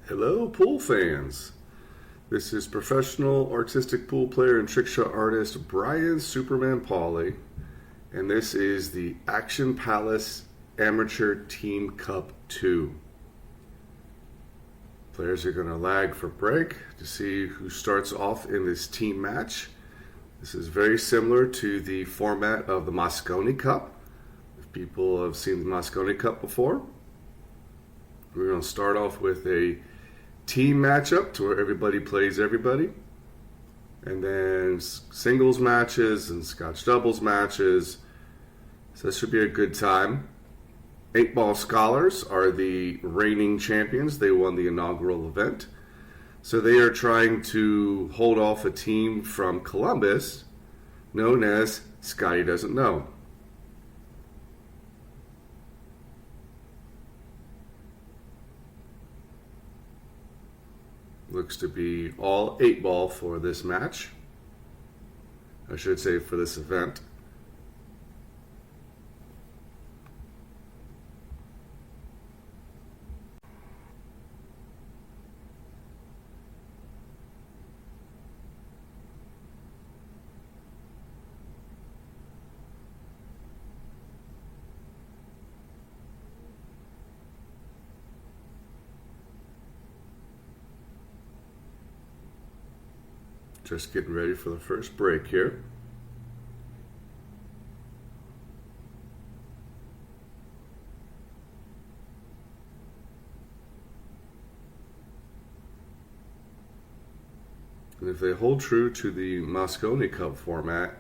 Hello, pool fans. This is professional artistic pool player and trick shot artist Brian Superman Pauley, and this is the Action Palace Amateur Team Cup 2. Players are going to lag for break to see who starts off in this team match. This is very similar to the format of the Moscone Cup. If people have seen the Moscone Cup before, we're going to start off with a team matchup to where everybody plays everybody, and then singles matches and Scotch doubles matches. So this should be a good time. 8-Ball Scholars are the reigning champions. They won the inaugural event. So they are trying to hold off a team from Columbus known as Scotty Doesn't Know. Looks to be all 8-ball for this match. I should say for this event. Just getting ready for the first break here. And if they hold true to the Moscone Cup format,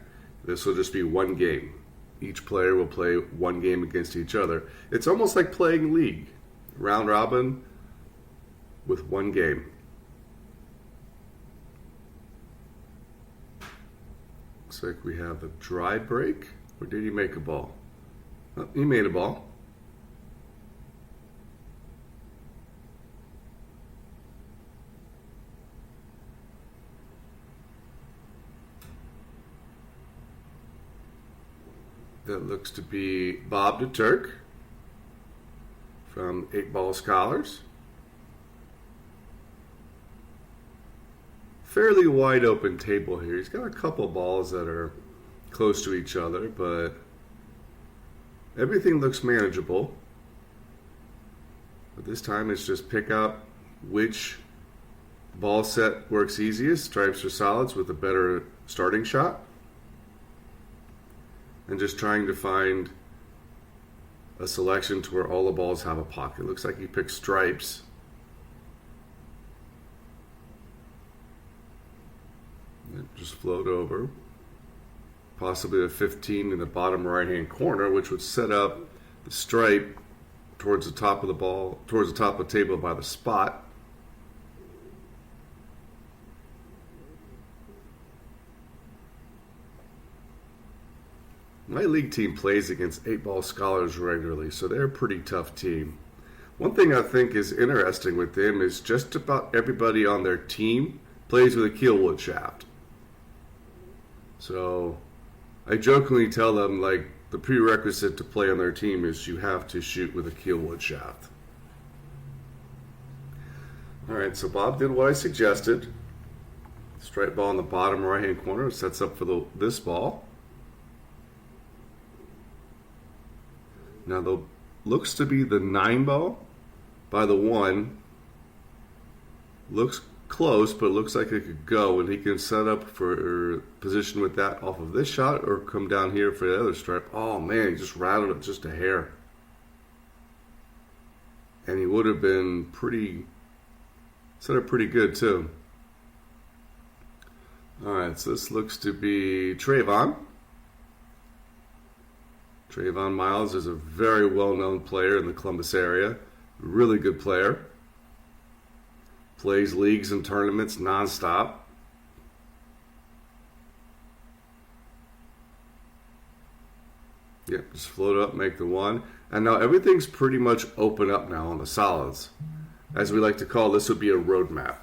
this will just be one game. Each player will play one game against each other. It's almost like playing League. Round robin with one game. Looks like we have a dry break. Or did he make a ball? Oh, he made a ball. That looks to be Bob the Turk from 8-Ball Scholars. Fairly wide open table here. He's got a couple balls that are close to each other, but everything looks manageable. But this time it's just pick out which ball set works easiest, stripes or solids, with a better starting shot. And just trying to find a selection to where all the balls have a pocket. Looks like he picked stripes. Just float over. Possibly a 15 in the bottom right-hand corner, which would set up the stripe towards the top of the ball, towards the top of the table by the spot. My league team plays against 8-Ball Scholars regularly, so they're a pretty tough team. One thing I think is interesting with them is just about everybody on their team plays with a keelwood shaft. So I jokingly tell them, like, the prerequisite to play on their team is you have to shoot with a keelwood shaft. Alright, so Bob did what I suggested. Straight ball in the bottom right-hand corner sets up for this ball. Now, the looks to be the 9-ball by the 1. Looks close, but it looks like it could go, and he can set up for position with that off of this shot or come down here for the other stripe. Oh man, he just rattled it just a hair. And he would have been set up pretty good too. Alright, so this looks to be Trayvon. Trayvon Miles is a very well-known player in the Columbus area. Really good player. Plays leagues and tournaments nonstop. Yep, just float up, make the 1. And now everything's pretty much open up now on the solids. As we like to call, this would be a roadmap.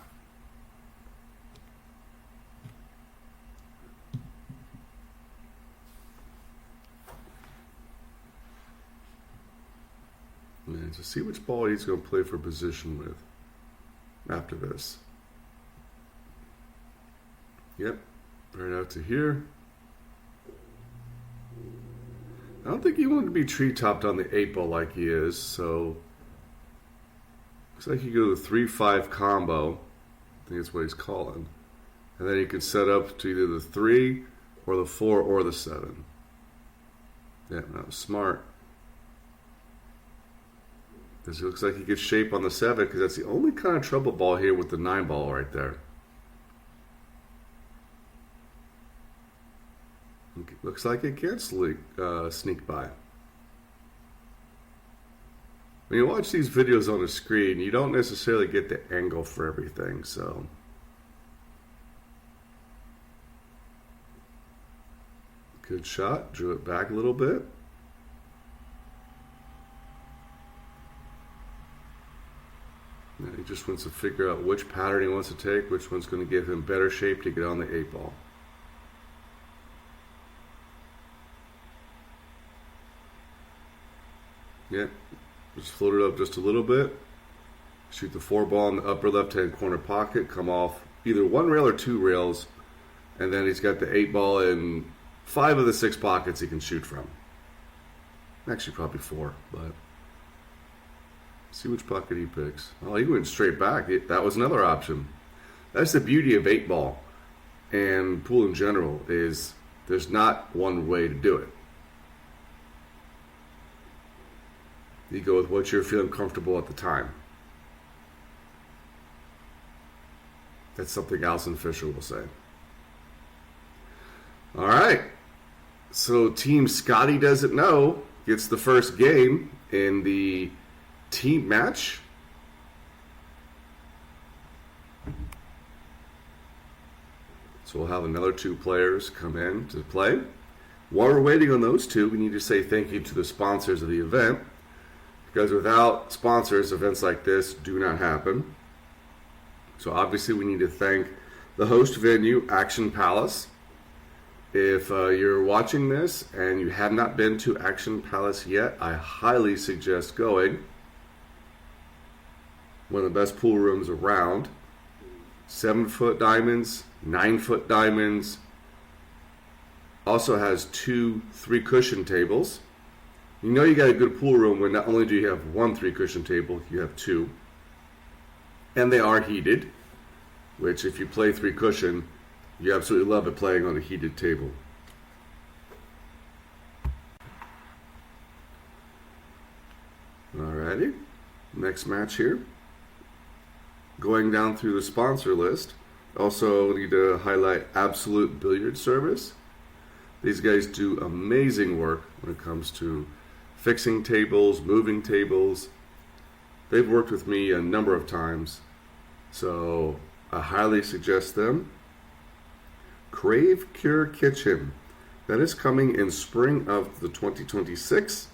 And to see which ball he's going to play for position with. after this. Yep, right out to here. I don't think he wanted to be tree-topped on the 8-ball like he is, so looks like you go to the 3-5 combo. I think that's what he's calling. And then you could set up to either the 3 or the 4 or the 7. Yeah, no, smart. Because it looks like he gets shape on the 7, because that's the only kind of trouble ball here with the 9-ball right there. Looks like it can sneak by. When you watch these videos on the screen, you don't necessarily get the angle for everything, so. Good shot, drew it back a little bit. Now he just wants to figure out which pattern he wants to take, which one's going to give him better shape to get on the 8-ball. Yep, just float it up just a little bit. Shoot the 4-ball in the upper left-hand corner pocket. Come off either 1 rail or 2 rails. And then he's got the 8-ball in 5 of the 6 pockets he can shoot from. Actually, probably 4, but see which pocket he picks. Oh, he went straight back. That was another option. That's the beauty of 8-ball and pool in general, is there's not one way to do it. You go with what you're feeling comfortable at the time. That's something Alison Fisher will say. All right. So Team Scotty Doesn't Know gets the first game in the team match. So we'll have another 2 players come in to play. While we're waiting on those 2, we need to say thank you to the sponsors of the event. Because without sponsors, events like this do not happen. So obviously we need to thank the host venue, Action Palace. If you're watching this and you have not been to Action Palace yet, I highly suggest going. One of the best pool rooms around. 7-foot diamonds, 9-foot diamonds. Also has 2 3-cushion tables. You know you got a good pool room when not only do you have 1 3-cushion table, you have 2. And they are heated, which if you play 3-cushion, you absolutely love it playing on a heated table. Alrighty, next match here. Going down through the sponsor list, also need to highlight Absolute Billiard Service. These guys do amazing work when it comes to fixing tables, moving tables. They've worked with me a number of times, so I highly suggest them. Crave Cure Kitchen. That is coming in spring of the 2026.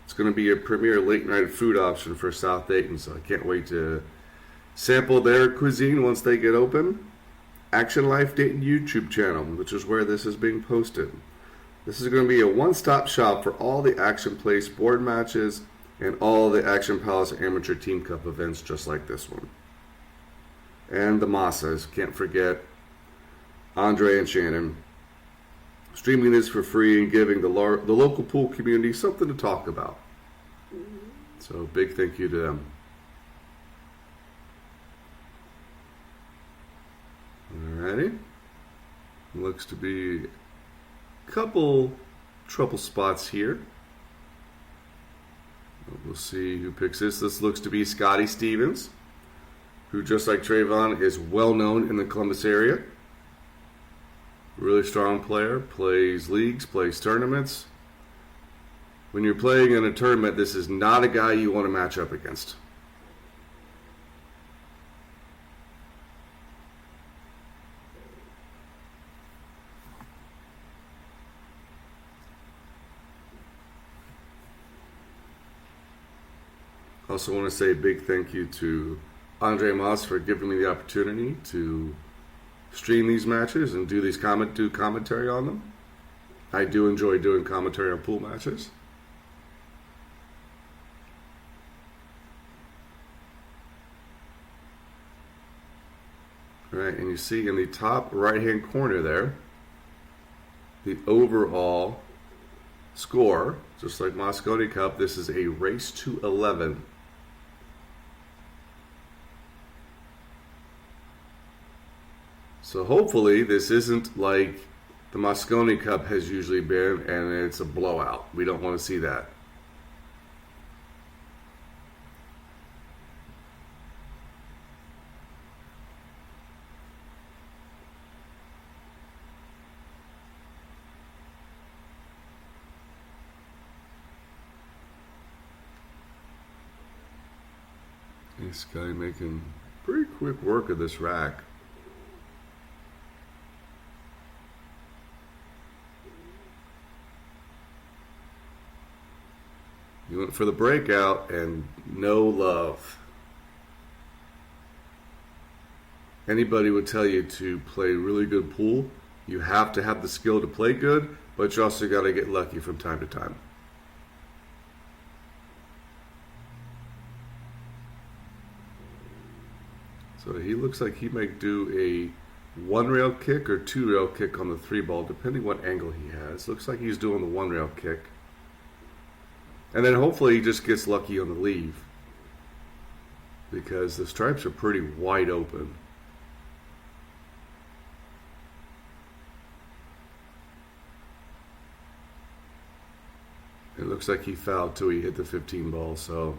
It's going to be a premier late night food option for South Dayton, so I can't wait to sample their cuisine once they get open. Action Life Dayton YouTube channel, which is where this is being posted. This is going to be a one-stop shop for all the Action Place board matches and all the Action Palace Amateur Team Cup events just like this one. And the Massas, can't forget Andre and Shannon. Streaming this for free and giving the local pool community something to talk about. So big thank you to them. Alrighty. Looks to be a couple trouble spots here. We'll see who picks this. This looks to be Scotty Stevens, who just like Trayvon is well known in the Columbus area. Really strong player, plays leagues, plays tournaments. When you're playing in a tournament, this is not a guy you want to match up against. Also want to say a big thank you to Andre Moss for giving me the opportunity to stream these matches and do commentary on them. I do enjoy doing commentary on pool matches. right, and you see in the top right-hand corner there, the overall score, just like Mosconi Cup, this is a race to 11. So hopefully this isn't like the Mosconi Cup has usually been and it's a blowout. We don't want to see that. This guy making pretty quick work of this rack. He went for the breakout and no love. Anybody would tell you to play really good pool. You have to have the skill to play good, but you also got to get lucky from time to time. So he looks like he might do a one-rail kick or two-rail kick on the 3-ball, depending what angle he has. Looks like he's doing the one-rail kick. And then hopefully he just gets lucky on the leave, because the stripes are pretty wide open. It looks like he fouled till he hit the 15 ball, so...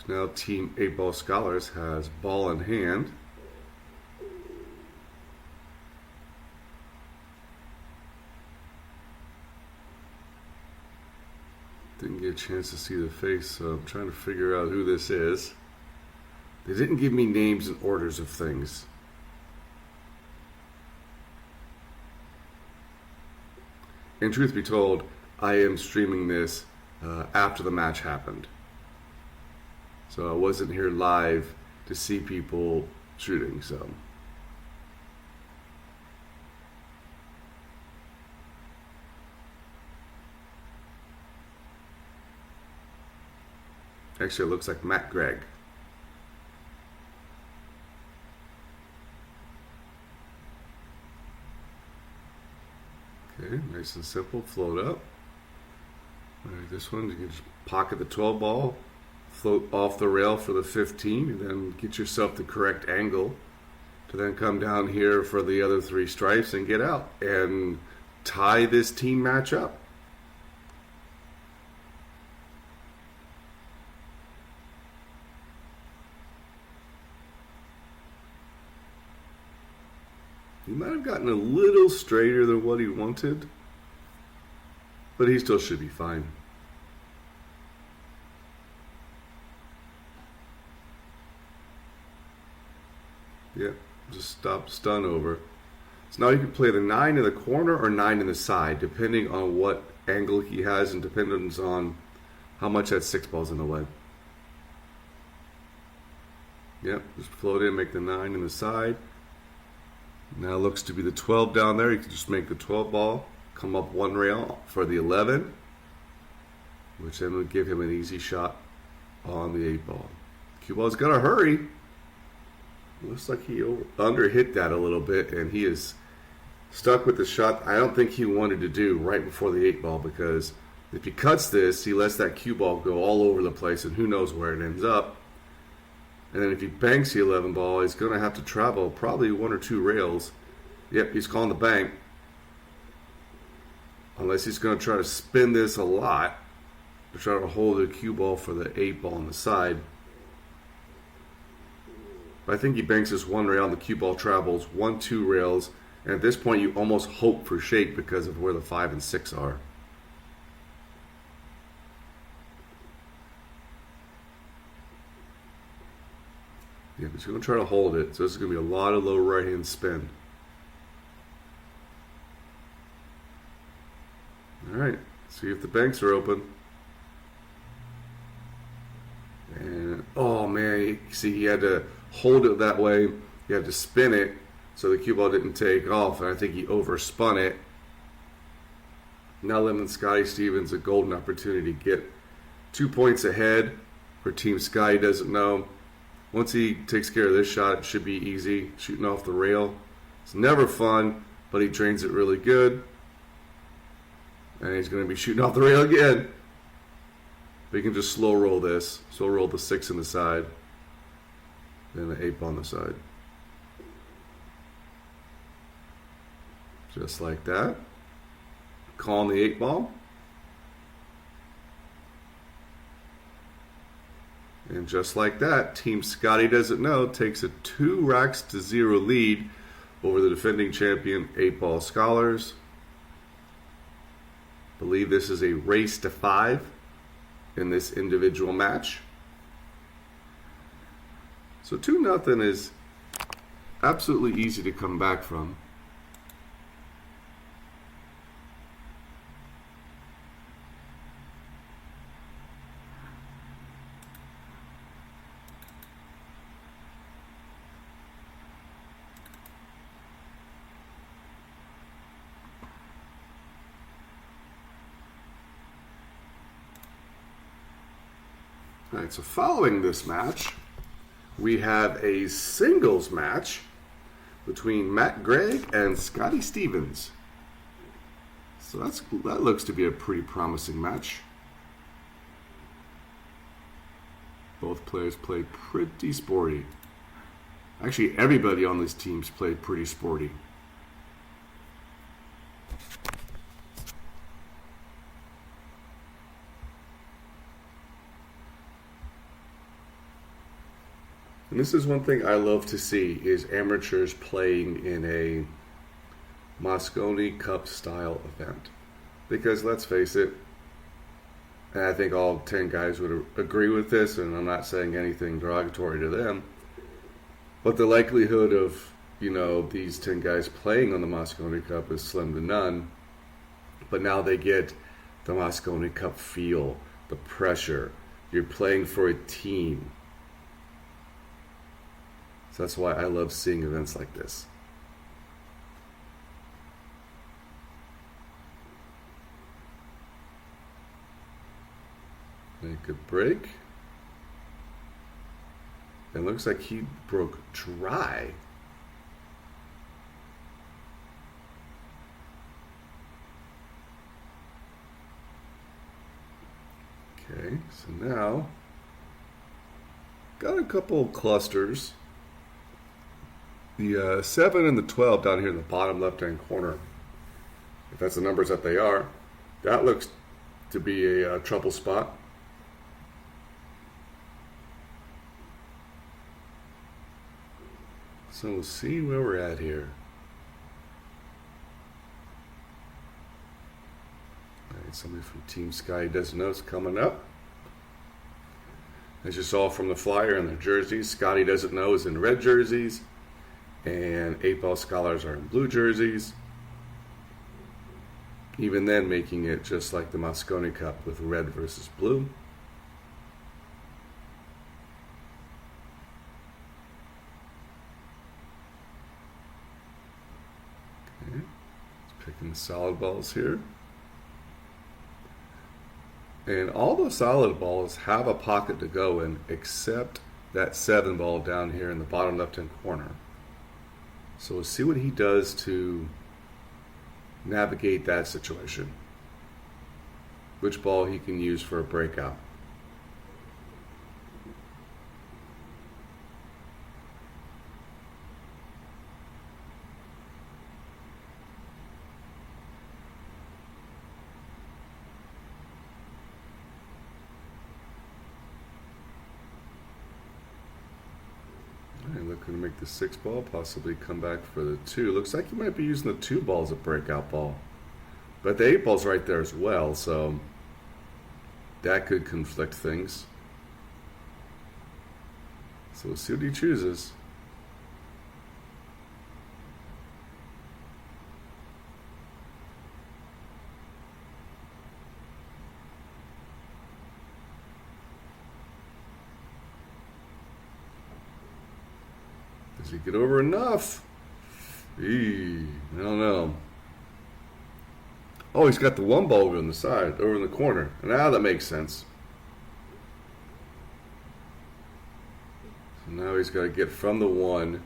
Now Team 8-Ball Scholars has ball in hand. Didn't get a chance to see the face, so I'm trying to figure out who this is. They didn't give me names and orders of things. And truth be told, I am streaming this after the match happened. So I wasn't here live to see people shooting, so. Actually, it looks like Matt Gregg. Okay, nice and simple, float up. All right, this one, you can just pocket the 12 ball. Float off the rail for the 15 and then get yourself the correct angle to then come down here for the other 3 stripes and get out and tie this team match up. He might have gotten a little straighter than what he wanted, but he still should be fine. Yep, just stop stun over. So now you can play the 9 in the corner or 9 in the side, depending on what angle he has and dependence on how much that 6 ball's in the way. Yep, just float in, make the 9 in the side. Now it looks to be the 12 down there. You can just make the 12 ball, come up 1 rail for the 11, which then would give him an easy shot on the 8 ball. Cue ball's got to hurry. Looks like he under hit that a little bit, and he is stuck with the shot I don't think he wanted to do right before the 8 ball, because if he cuts this, he lets that cue ball go all over the place, and who knows where it ends up. And then if he banks the 11 ball, he's going to have to travel probably 1 or 2 rails. Yep, he's calling the bank. Unless he's going to try to spin this a lot to try to hold the cue ball for the 8 ball on the side. I think he banks this 1 rail and the cue ball travels 1, 2 rails, and at this point you almost hope for shake because of where the 5 and 6 are. Yeah, but he's going to try to hold it, so this is going to be a lot of low right hand spin. Alright, see if the banks are open. And, oh man, see he had to hold it that way. You had to spin it so the cue ball didn't take off, and I think he overspun it. Now lending Scotty Stevens a golden opportunity to get 2 points ahead for Team Scotty doesn't know. Once he takes care of this shot, it should be easy. Shooting off the rail. It's never fun, but he drains it really good. And he's going to be shooting off the rail again. But he can just slow roll this. Slow roll the 6 on the side. Then the 8 on the side. Just like that. Calling the 8 ball. And just like that, Team Scotty doesn't know takes a 2-0 lead over the defending champion 8-ball Scholars. Believe this is a race to 5 in this individual match. So 2-0 is absolutely easy to come back from. All right, so following this match, we have a singles match between Matt Gregg and Scotty Stevens. So that looks to be a pretty promising match. Both players play pretty sporty. Actually, everybody on these teams played pretty sporty. And this is one thing I love to see is amateurs playing in a Moscone Cup style event. Because let's face it, and I think all 10 guys would agree with this, and I'm not saying anything derogatory to them, but the likelihood of, these 10 guys playing on the Moscone Cup is slim to none. But now they get the Moscone Cup feel, the pressure. You're playing for a team. So that's why I love seeing events like this. Make a break. It looks like he broke dry. Okay, so now got a couple of clusters. The 7 and the 12 down here in the bottom left-hand corner, if that's the numbers that they are, that looks to be a trouble spot. So we'll see where we're at here. All right, somebody from Team Sky doesn't know it's coming up. As you saw from the flyer and the jerseys, Scotty doesn't know is in red jerseys. And 8-ball Scholars are in blue jerseys. Even then, making it just like the Moscone Cup with red versus blue. Okay, let's picking solid balls here. And all the solid balls have a pocket to go in, except that 7 ball down here in the bottom left-hand corner. So we'll see what he does to navigate that situation. Which ball he can use for a breakout. Looking to make the 6 ball, possibly come back for the 2. Looks like he might be using the 2 ball as a breakout ball. But the 8 ball's right there as well, so that could conflict things. So we'll see what he chooses. Does he get over enough? I don't know. Oh, he's got the one ball over on the side, over in the corner. Now that makes sense. So now he's got to get from the one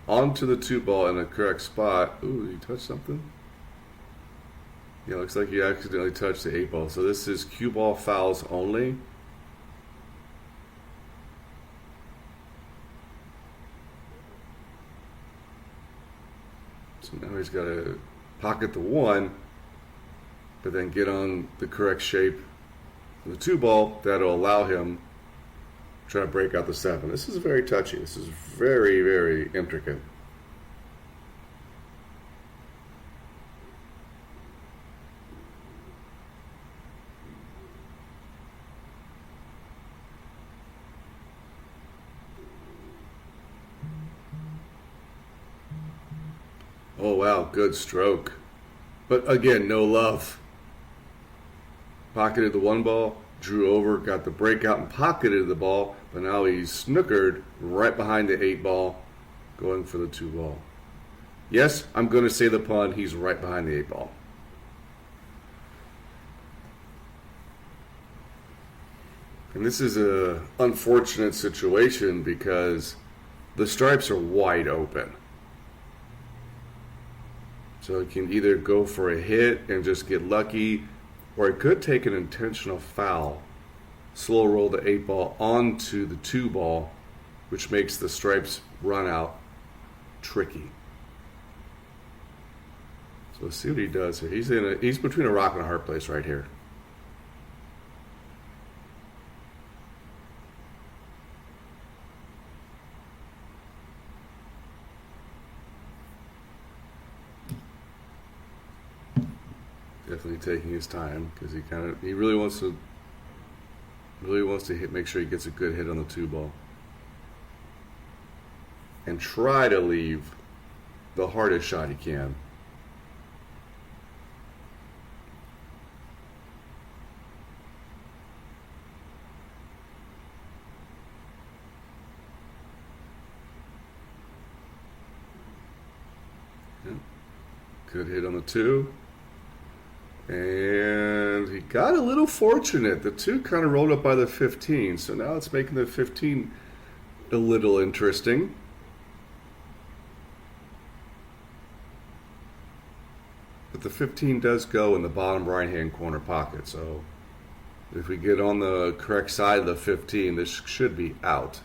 onto the two ball in the correct spot. Ooh, did he touch something? Yeah, looks like he accidentally touched the 8 ball. So this is cue ball fouls only. So now he's got to pocket the one, but then get on the correct shape of the 2 ball that'll allow him to try to break out the 7. This is very touchy. This is very, very intricate. Oh wow, good stroke. But again, no love. Pocketed the 1 ball, drew over, got the breakout and pocketed the ball, but now he's snookered right behind the 8 ball, going for the 2 ball. Yes, I'm going to say the pun, he's right behind the 8 ball. And this is a unfortunate situation because the stripes are wide open. So it can either go for a hit and just get lucky, or it could take an intentional foul, slow roll the 8 ball onto the 2 ball, which makes the stripes run out tricky. So let's see what he does here. He's between a rock and a hard place right here. Definitely taking his time because he really wants to make sure he gets a good hit on the 2 ball and try to leave the hardest shot he can. Yeah. Good hit on the 2. And he got a little fortunate. The 2 kind of rolled up by the 15, so now it's making the 15 a little interesting. But the 15 does go in the bottom right-hand corner pocket, so if we get on the correct side of the 15, this should be out.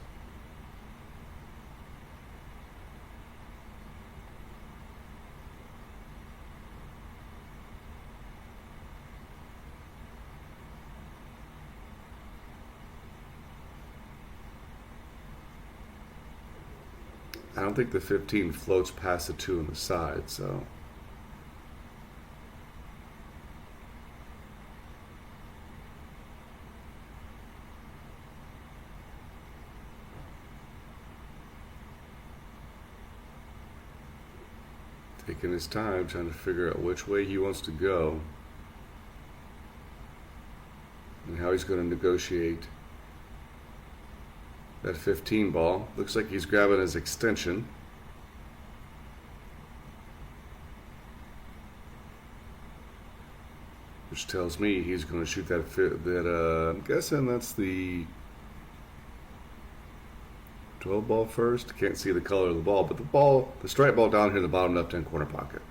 I don't think the 15 floats past the 2 on the side, so. Taking his time, trying to figure out which way he wants to go and how he's going to negotiate that 15 ball. Looks like he's grabbing his extension. Which tells me he's going to shoot I'm guessing that's the 12 ball first. Can't see the color of the ball, but the stripe ball down here in the bottom left-hand corner pocket.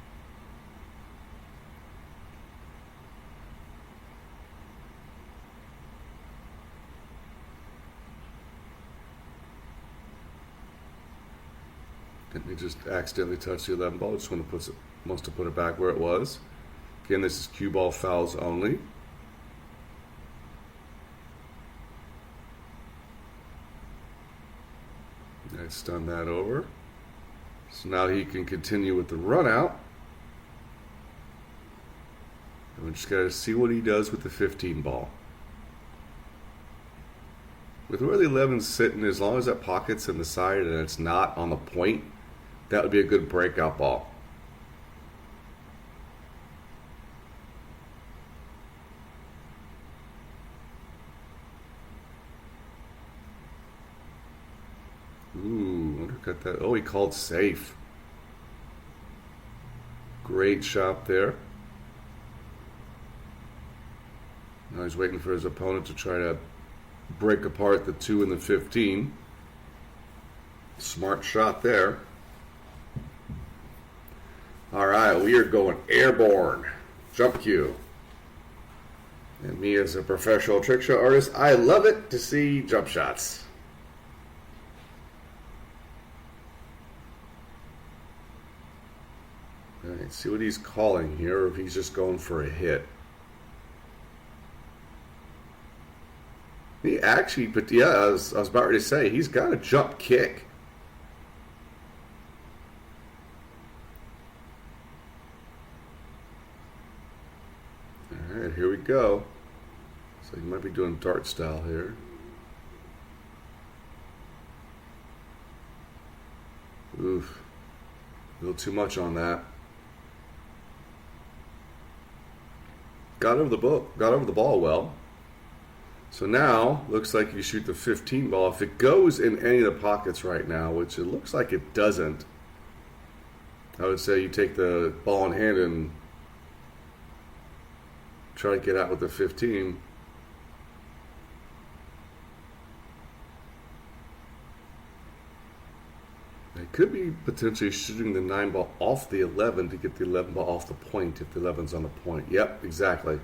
He just accidentally touched the 11 ball. Just wants to put it back where it was. Again, this is cue ball fouls only. I stun that over. So now he can continue with the run out. And we just got to see what he does with the 15 ball. With where the 11's sitting, as long as that pocket's in the side and it's not on the point, that would be a good breakout ball. Ooh, undercut that. Oh, he called safe. Great shot there. Now he's waiting for his opponent to try to break apart the 2 and the 15. Smart shot there. All right, we are going airborne. Jump cue. And me as a professional trick shot artist, I love it to see jump shots. All right, see what he's calling here, or if he's just going for a hit. He actually, but yeah, I was about ready to say, he's got a jump kick. All right, here we go. So he might be doing dart style here. Oof. A little too much on that. Got over the ball well. So now, looks like you shoot the 15 ball. If it goes in any of the pockets right now, which it looks like it doesn't, I would say you take the ball in hand and try to get out with the 15. They could be potentially shooting the 9 ball off the 11 to get the 11 ball off the point if the 11's on the point. Yep, exactly.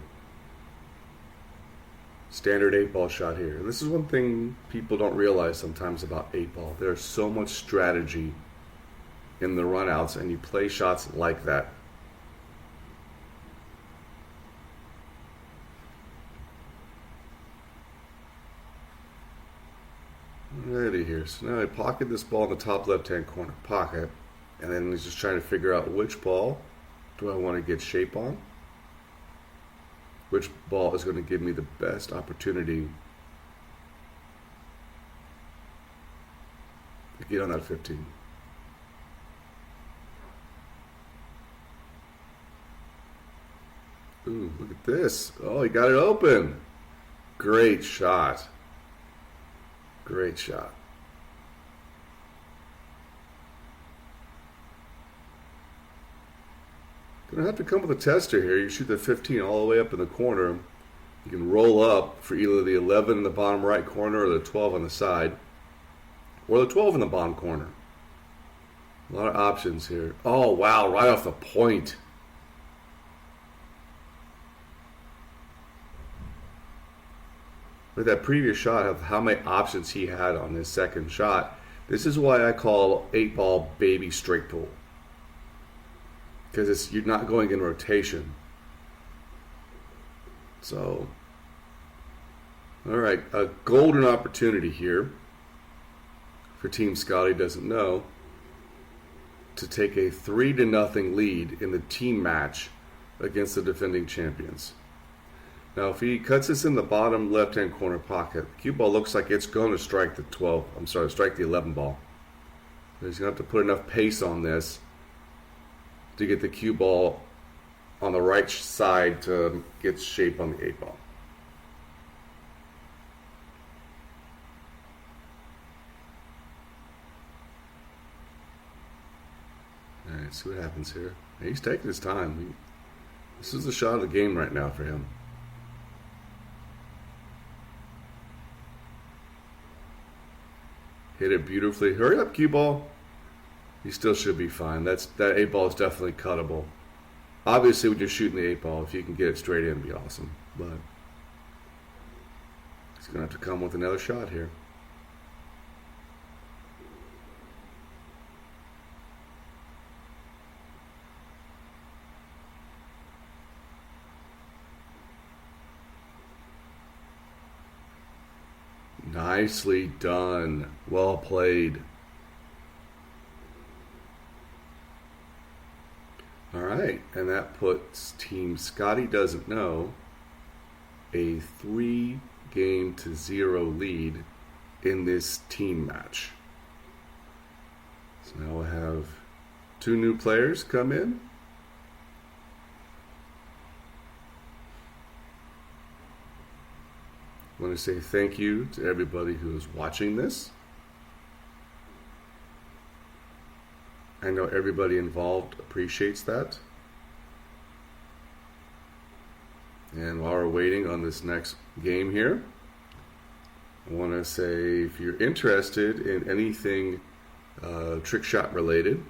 Standard 8 ball shot here. And this is one thing people don't realize sometimes about 8 ball. There's so much strategy in the runouts, and you play shots like that. Alrighty here. So now I pocket this ball in the top left-hand corner. Pocket. And then he's just trying to figure out which ball do I want to get shape on. Which ball is going to give me the best opportunity to get on that 15. Ooh, look at this. Oh, he got it open. Great shot. Great shot. Gonna have to come with a tester here. You shoot the 15 all the way up in the corner. You can roll up for either the 11 in the bottom right corner or the 12 on the side, or the 12 in the bottom corner. A lot of options here. Oh, wow, right off the point. With that previous shot of how many options he had on his second shot, this is why I call 8 ball baby straight pull. Because you're not going in rotation. So, all right, a golden opportunity here for Team Scotty doesn't know to take a 3-0 lead in the team match against the defending champions. Now, if he cuts this in the bottom left-hand corner pocket, the cue ball looks like it's going to strike the 11 ball. He's going to have to put enough pace on this to get the cue ball on the right side to get shape on the 8 ball. All right, see what happens here. He's taking his time. This is the shot of the game right now for him. Hit it beautifully. Hurry up, cue ball. He still should be fine. That 8 ball is definitely cuttable. Obviously, when you're shooting the 8 ball, if you can get it straight in, it'd be awesome. But he's going to have to come with another shot here. Nicely done. Well played. All right, and that puts Team Scotty Doesn't Know a 3-0 lead in this team match. So now we'll have 2 new players come in. I want to say thank you to everybody who is watching this. I know everybody involved appreciates that. And while we're waiting on this next game here, I want to say if you're interested in anything trick shot related,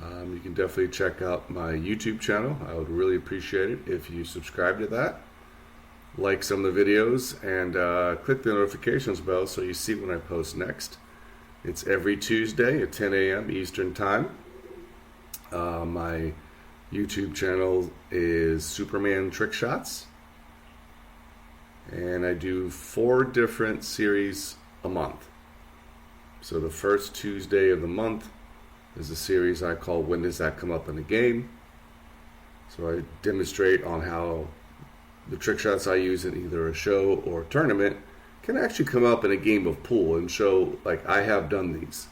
you can definitely check out my YouTube channel. I would really appreciate it if you subscribe to that, like some of the videos, and click the notifications bell so you see when I post next. It's every Tuesday at 10 a.m. Eastern Time. My YouTube channel is Superman Trick Shots, and I do 4 different series a month. So the first Tuesday of the month is a series I call When Does That Come Up in the Game? So I demonstrate on how the trick shots I use in either a show or tournament can actually come up in a game of pool and show like I have done these.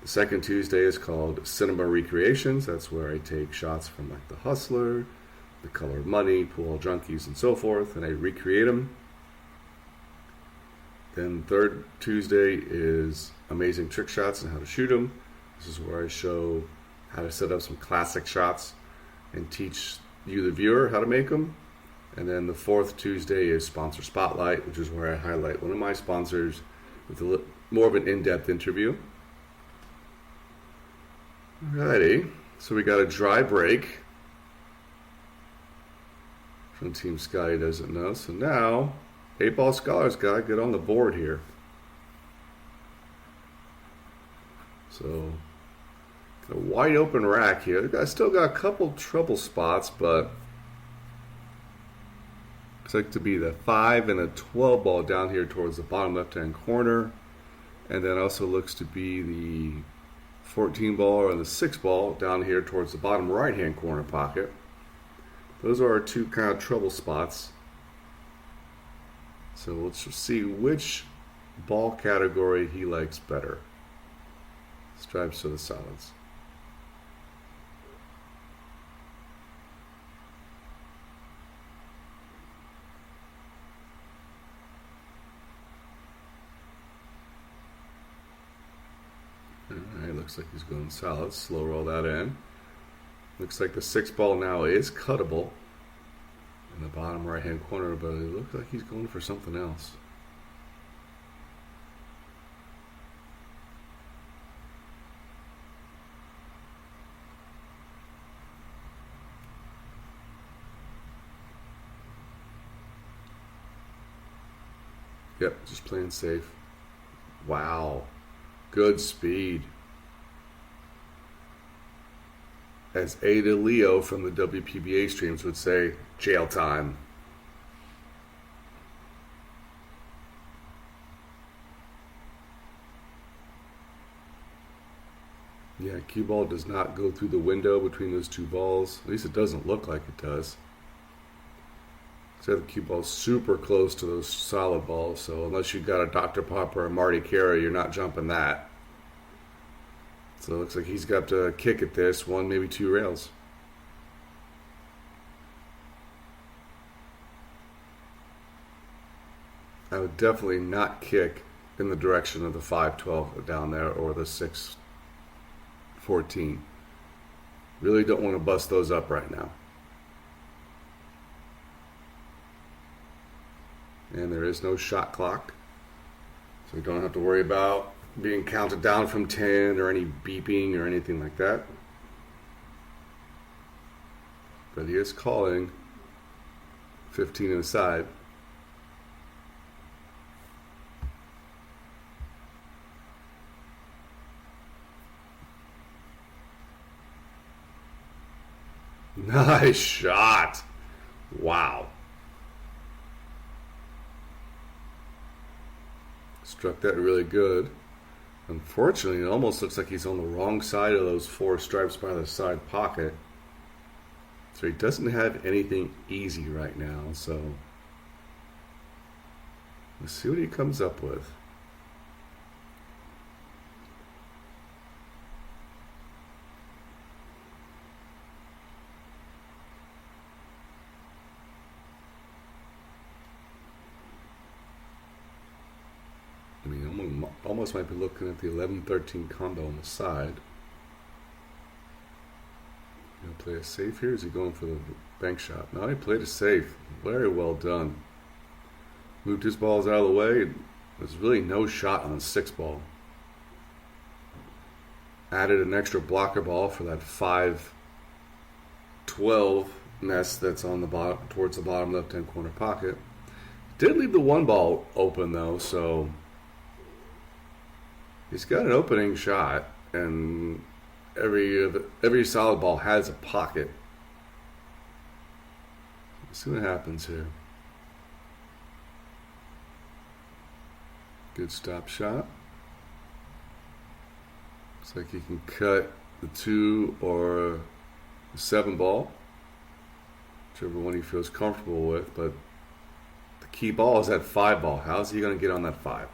The second Tuesday is called Cinema Recreations. That's where I take shots from like The Hustler, The Color of Money, Pool Junkies, and so forth, and I recreate them. Then third Tuesday is Amazing Trick Shots and How to Shoot them. This is where I show how to set up some classic shots and teach you, the viewer, how to make them. And then the fourth Tuesday is Sponsor Spotlight, which is where I highlight one of my sponsors with more of an in-depth interview. Alrighty, so we got a dry break from Team Scotty doesn't know. So now, 8-ball Scholars got to get on the board here. So, a wide open rack here. I still got a couple trouble spots, but looks like to be the 5 and a 12 ball down here towards the bottom left-hand corner. And then also looks to be the 14 ball or the 6 ball down here towards the bottom right-hand corner pocket. Those are our 2 kind of trouble spots. So let's see which ball category he likes better. Stripes to the solids. Alright, looks like he's going solid. Slow roll that in. Looks like the 6 ball now is cuttable in the bottom right hand corner, but it looks like he's going for something else. Yep, just playing safe. Wow. Good speed. As Ada Leo from the WPBA streams would say, jail time. Yeah, cue ball does not go through the window between those 2 balls. At least it doesn't look like it does. So the cue ball's super close to those solid balls, so unless you've got a Dr. Pop or a Marty Carey, you're not jumping that. So it looks like he's got to kick at this, 1, maybe 2 rails. I would definitely not kick in the direction of the 5-12 down there or the 6-14. Really don't want to bust those up right now. And there is no shot clock, so you don't have to worry about being counted down from 10 or any beeping or anything like that. But he is calling 15 aside. Nice shot. Wow. Struck that really good. Unfortunately, it almost looks like he's on the wrong side of those 4 stripes by the side pocket. So he doesn't have anything easy right now. So let's see what he comes up with. I mean, almost might be looking at the 11-13 combo on the side. Gonna play it safe here? Is he going for the bank shot? No, he played it safe. Very well done. Moved his balls out of the way. There's really no shot on the 6 ball. Added an extra blocker ball for that 5-12 nest that's on the bottom, towards the bottom left-hand corner pocket. Did leave the 1 ball open though, so he's got an opening shot, and every solid ball has a pocket. Let's see what happens here. Good stop shot. Looks like he can cut the 2 or the 7 ball, whichever one he feels comfortable with. But the key ball is that 5 ball. How's he going to get on that 5?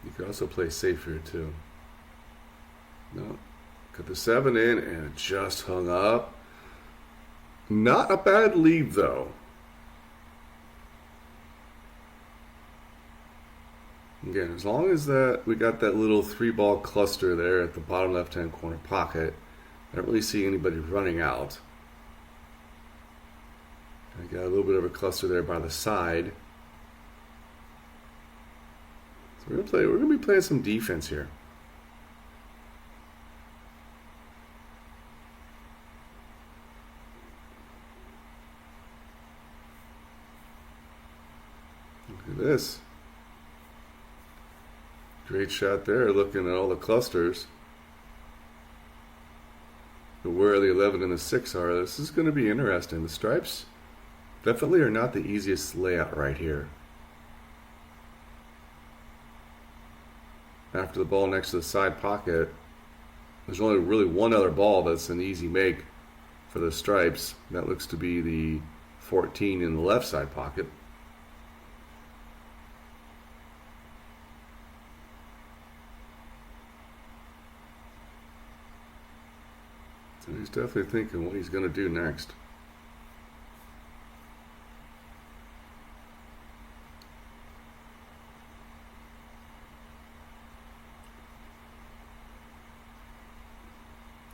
You could also play safe here too. No. Got the 7 in and it just hung up. Not a bad lead though. Again, as long as that we got that little 3-ball cluster there at the bottom left-hand corner pocket, I don't really see anybody running out. I got a little bit of a cluster there by the side. So we're gonna be playing some defense here. Look at this. Great shot there, looking at all the clusters. But where the 11 and the 6 are, this is going to be interesting. The stripes definitely are not the easiest layout right here. After the ball next to the side pocket, there's only really one other ball that's an easy make for the stripes. That looks to be the 14 in the left side pocket. So he's definitely thinking what he's going to do next.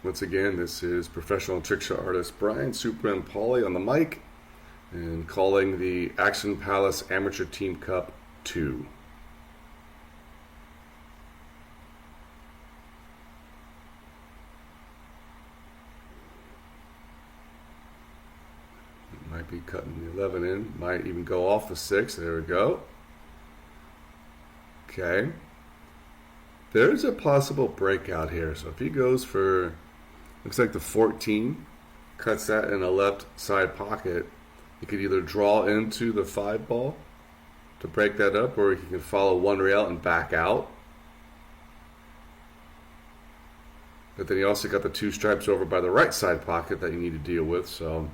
Once again, this is professional trick shot artist Brian Superman Pauley on the mic and calling the Action Palace Amateur Team Cup 2. Might be cutting the 11 in, might even go off the 6. There we go. Okay. There's a possible breakout here. So if he goes for, looks like the 14, cuts that in a left side pocket, he could either draw into the 5 ball to break that up, or he can follow 1 rail and back out. But then he also got the 2 stripes over by the right side pocket that you need to deal with, so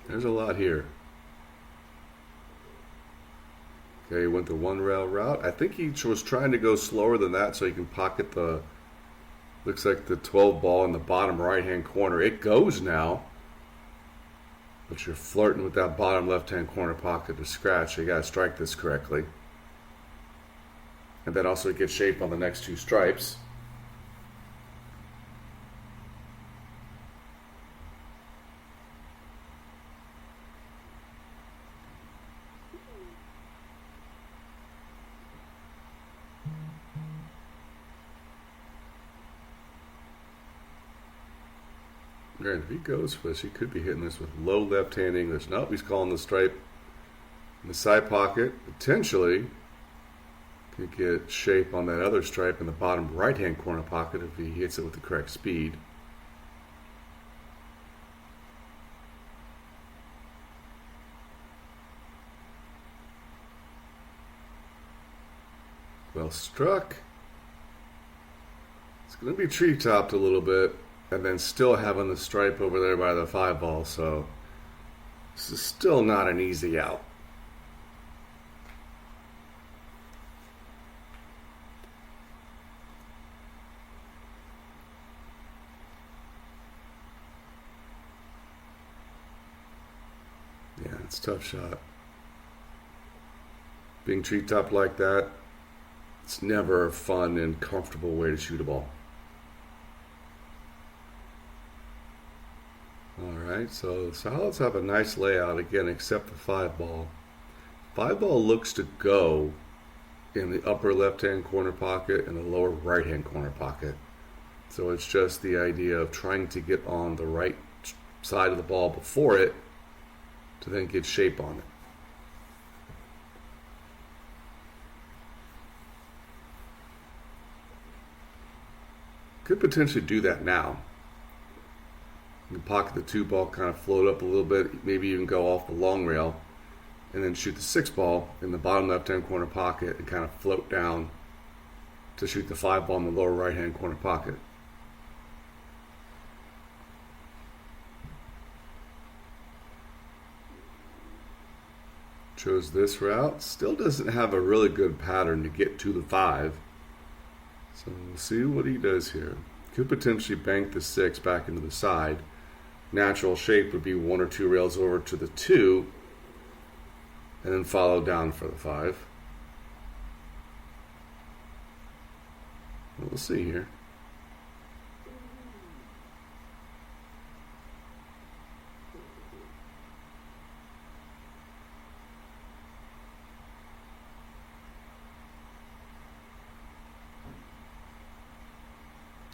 there's a lot here. Okay, he went the 1 rail route. I think he was trying to go slower than that so he can pocket the, looks like the 12 ball in the bottom right hand corner. It goes now, but you're flirting with that bottom left hand corner pocket to scratch. So you got to strike this correctly. And then also get shape on the next 2 stripes. And if he goes for this, he could be hitting this with low left-hand English. Nope, he's calling the stripe in the side pocket. Potentially could get shape on that other stripe in the bottom right-hand corner pocket if he hits it with the correct speed. Well struck. It's going to be tree-topped a little bit. And then still having the stripe over there by the 5 ball, so this is still not an easy out. It's a tough shot. Being treetopped like that, it's never a fun and comfortable way to shoot a ball. Alright, so the Solids have a nice layout again, except the 5-ball. 5-ball looks to go in the upper left-hand corner pocket and the lower right-hand corner pocket. So it's just the idea of trying to get on the right side of the ball before it to then get shape on it. Could potentially do that now. You can pocket the 2-ball, kind of float up a little bit, maybe even go off the long rail, and then shoot the 6-ball in the bottom left-hand corner pocket and kind of float down to shoot the 5-ball in the lower right-hand corner pocket. Chose this route. Still doesn't have a really good pattern to get to the 5. So we'll see what he does here. Could potentially bank the 6 back into the side. Natural shape would be 1 or 2 rails over to the 2 and then follow down for the 5. We'll see here.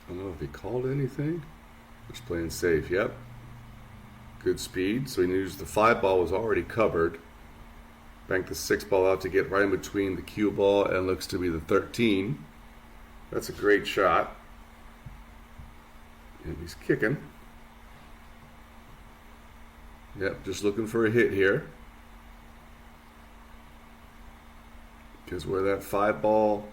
I don't know if he called anything. Just playing safe. Yep. Good speed. So he knew the 5-ball was already covered. Banked the 6-ball out to get right in between the cue ball and looks to be the 13. That's a great shot. And he's kicking. Yep, just looking for a hit here. Because where that 5-ball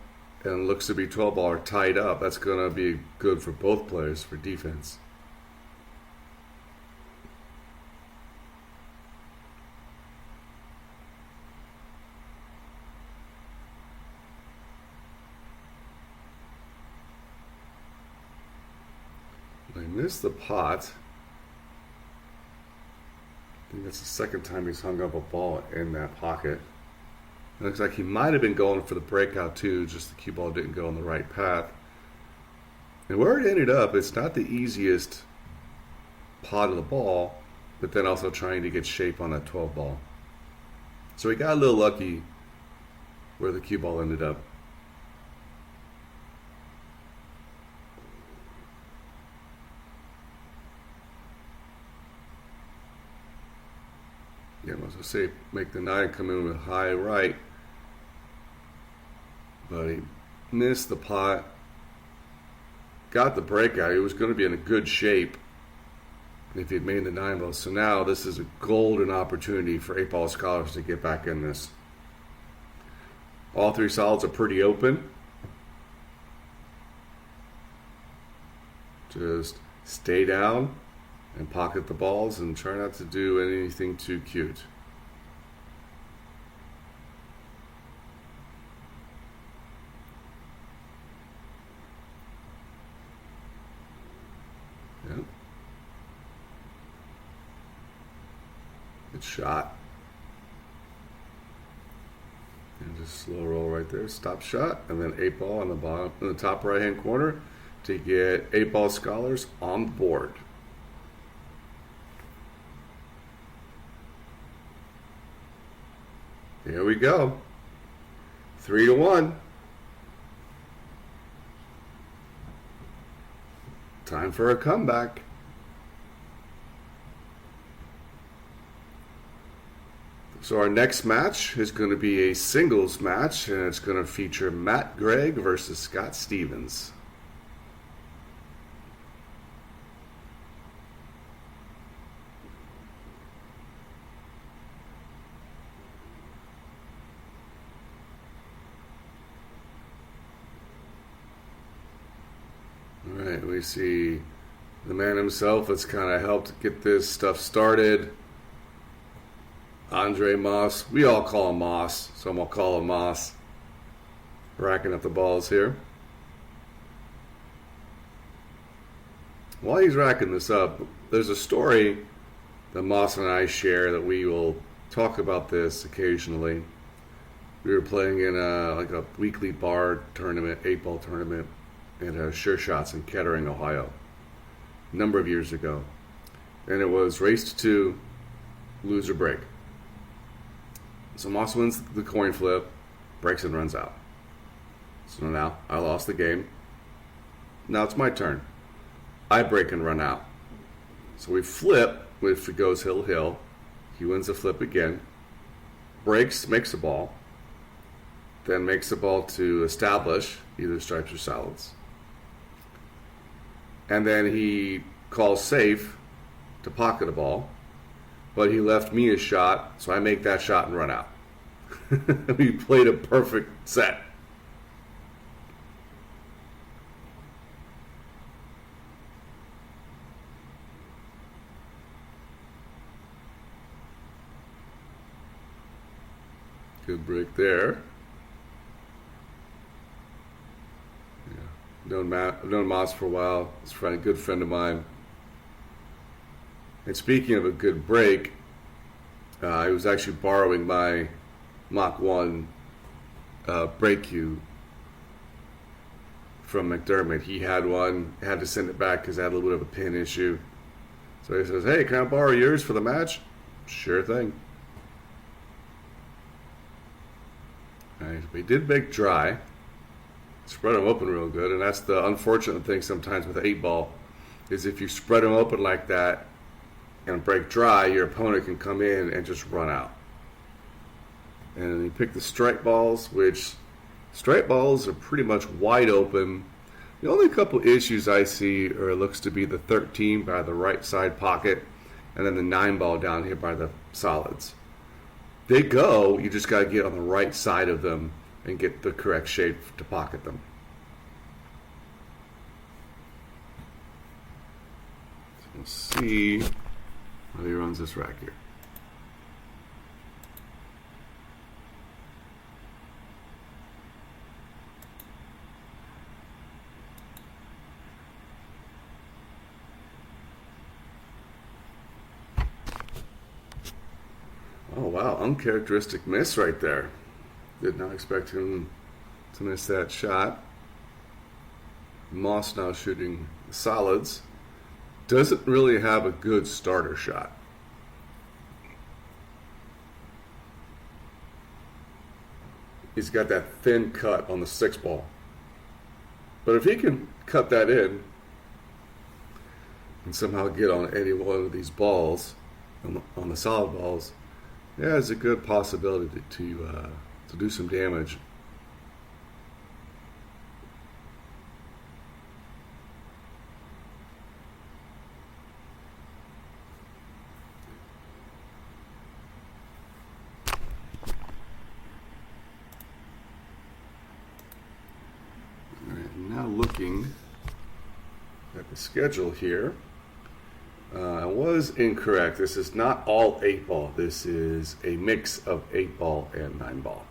and looks to be 12-ball are tied up, that's going to be good for both players for defense. I missed the pot. I think that's the second time he's hung up a ball in that pocket. It looks like he might have been going for the breakout too, just the cue ball didn't go on the right path. And where it ended up, it's not the easiest pot of the ball, but then also trying to get shape on that 12 ball. So he got a little lucky where the cue ball ended up. Yeah, I was going to say, make the 9 come in with high right. But he missed the pot. Got the breakout. He was going to be in a good shape if he had made the 9-ball. So now this is a golden opportunity for 8-ball scholars to get back in this. All 3 solids are pretty open. Just stay down and pocket the balls and try not to do anything too cute. Yep. Good shot. And just slow roll right there. Stop shot. And then 8-ball on the bottom, in the top right hand corner to get 8-ball scholars on the board. Here we go. 3-1. Time for a comeback. So our next match is going to be a singles match, and it's going to feature Matt Gregg versus Scott Stevens. All right, we see the man himself that's kind of helped get this stuff started. Andre Moss. We all call him Moss, so I'm going to call him Moss. Racking up the balls here. While he's racking this up, there's a story that Moss and I share that we will talk about this occasionally. We were playing in a weekly bar tournament, 8-ball tournament, at Sure Shots in Kettering, Ohio, a number of years ago. And it was race to 2, lose or break. So Moss wins the coin flip, breaks and runs out. So now I lost the game. Now it's my turn. I break and run out. So we flip. If it goes hill, he wins the flip again. Breaks, makes a ball. Then makes a ball to establish either stripes or solids. And then he calls safe to pocket a ball. But he left me a shot, so I make that shot and run out. We played a perfect set. Good break there. Yeah. I've known Moss for a while. He's a good friend of mine. And speaking of a good break, I was actually borrowing my Mach 1 break cue from McDermott. He had one, had to send it back because I had a little bit of a pin issue. So he says, "Hey, can I borrow yours for the match?" Sure thing. Right, we did make dry. Spread them open real good, and that's the unfortunate thing sometimes with 8-ball, is if you spread them open like that and break dry, your opponent can come in and just run out. And you pick the strike balls, which strike balls are pretty much wide open. The only couple issues I see looks to be the 13 by the right side pocket, and then the 9-ball down here by the solids. They go, you just got to get on the right side of them and get the correct shape to pocket them. So we'll see how he runs this rack here. Oh, wow. Uncharacteristic miss right there. Did not expect him to miss that shot. Moss now shooting solids. Doesn't really have a good starter shot. He's got that thin cut on the 6-ball. But if he can cut that in and somehow get on any one of these balls, on the solid balls, yeah, it's a good possibility to do some damage. All right, now looking at the schedule here. I was incorrect. This is not all 8-ball. This is a mix of 8-ball and 9-ball.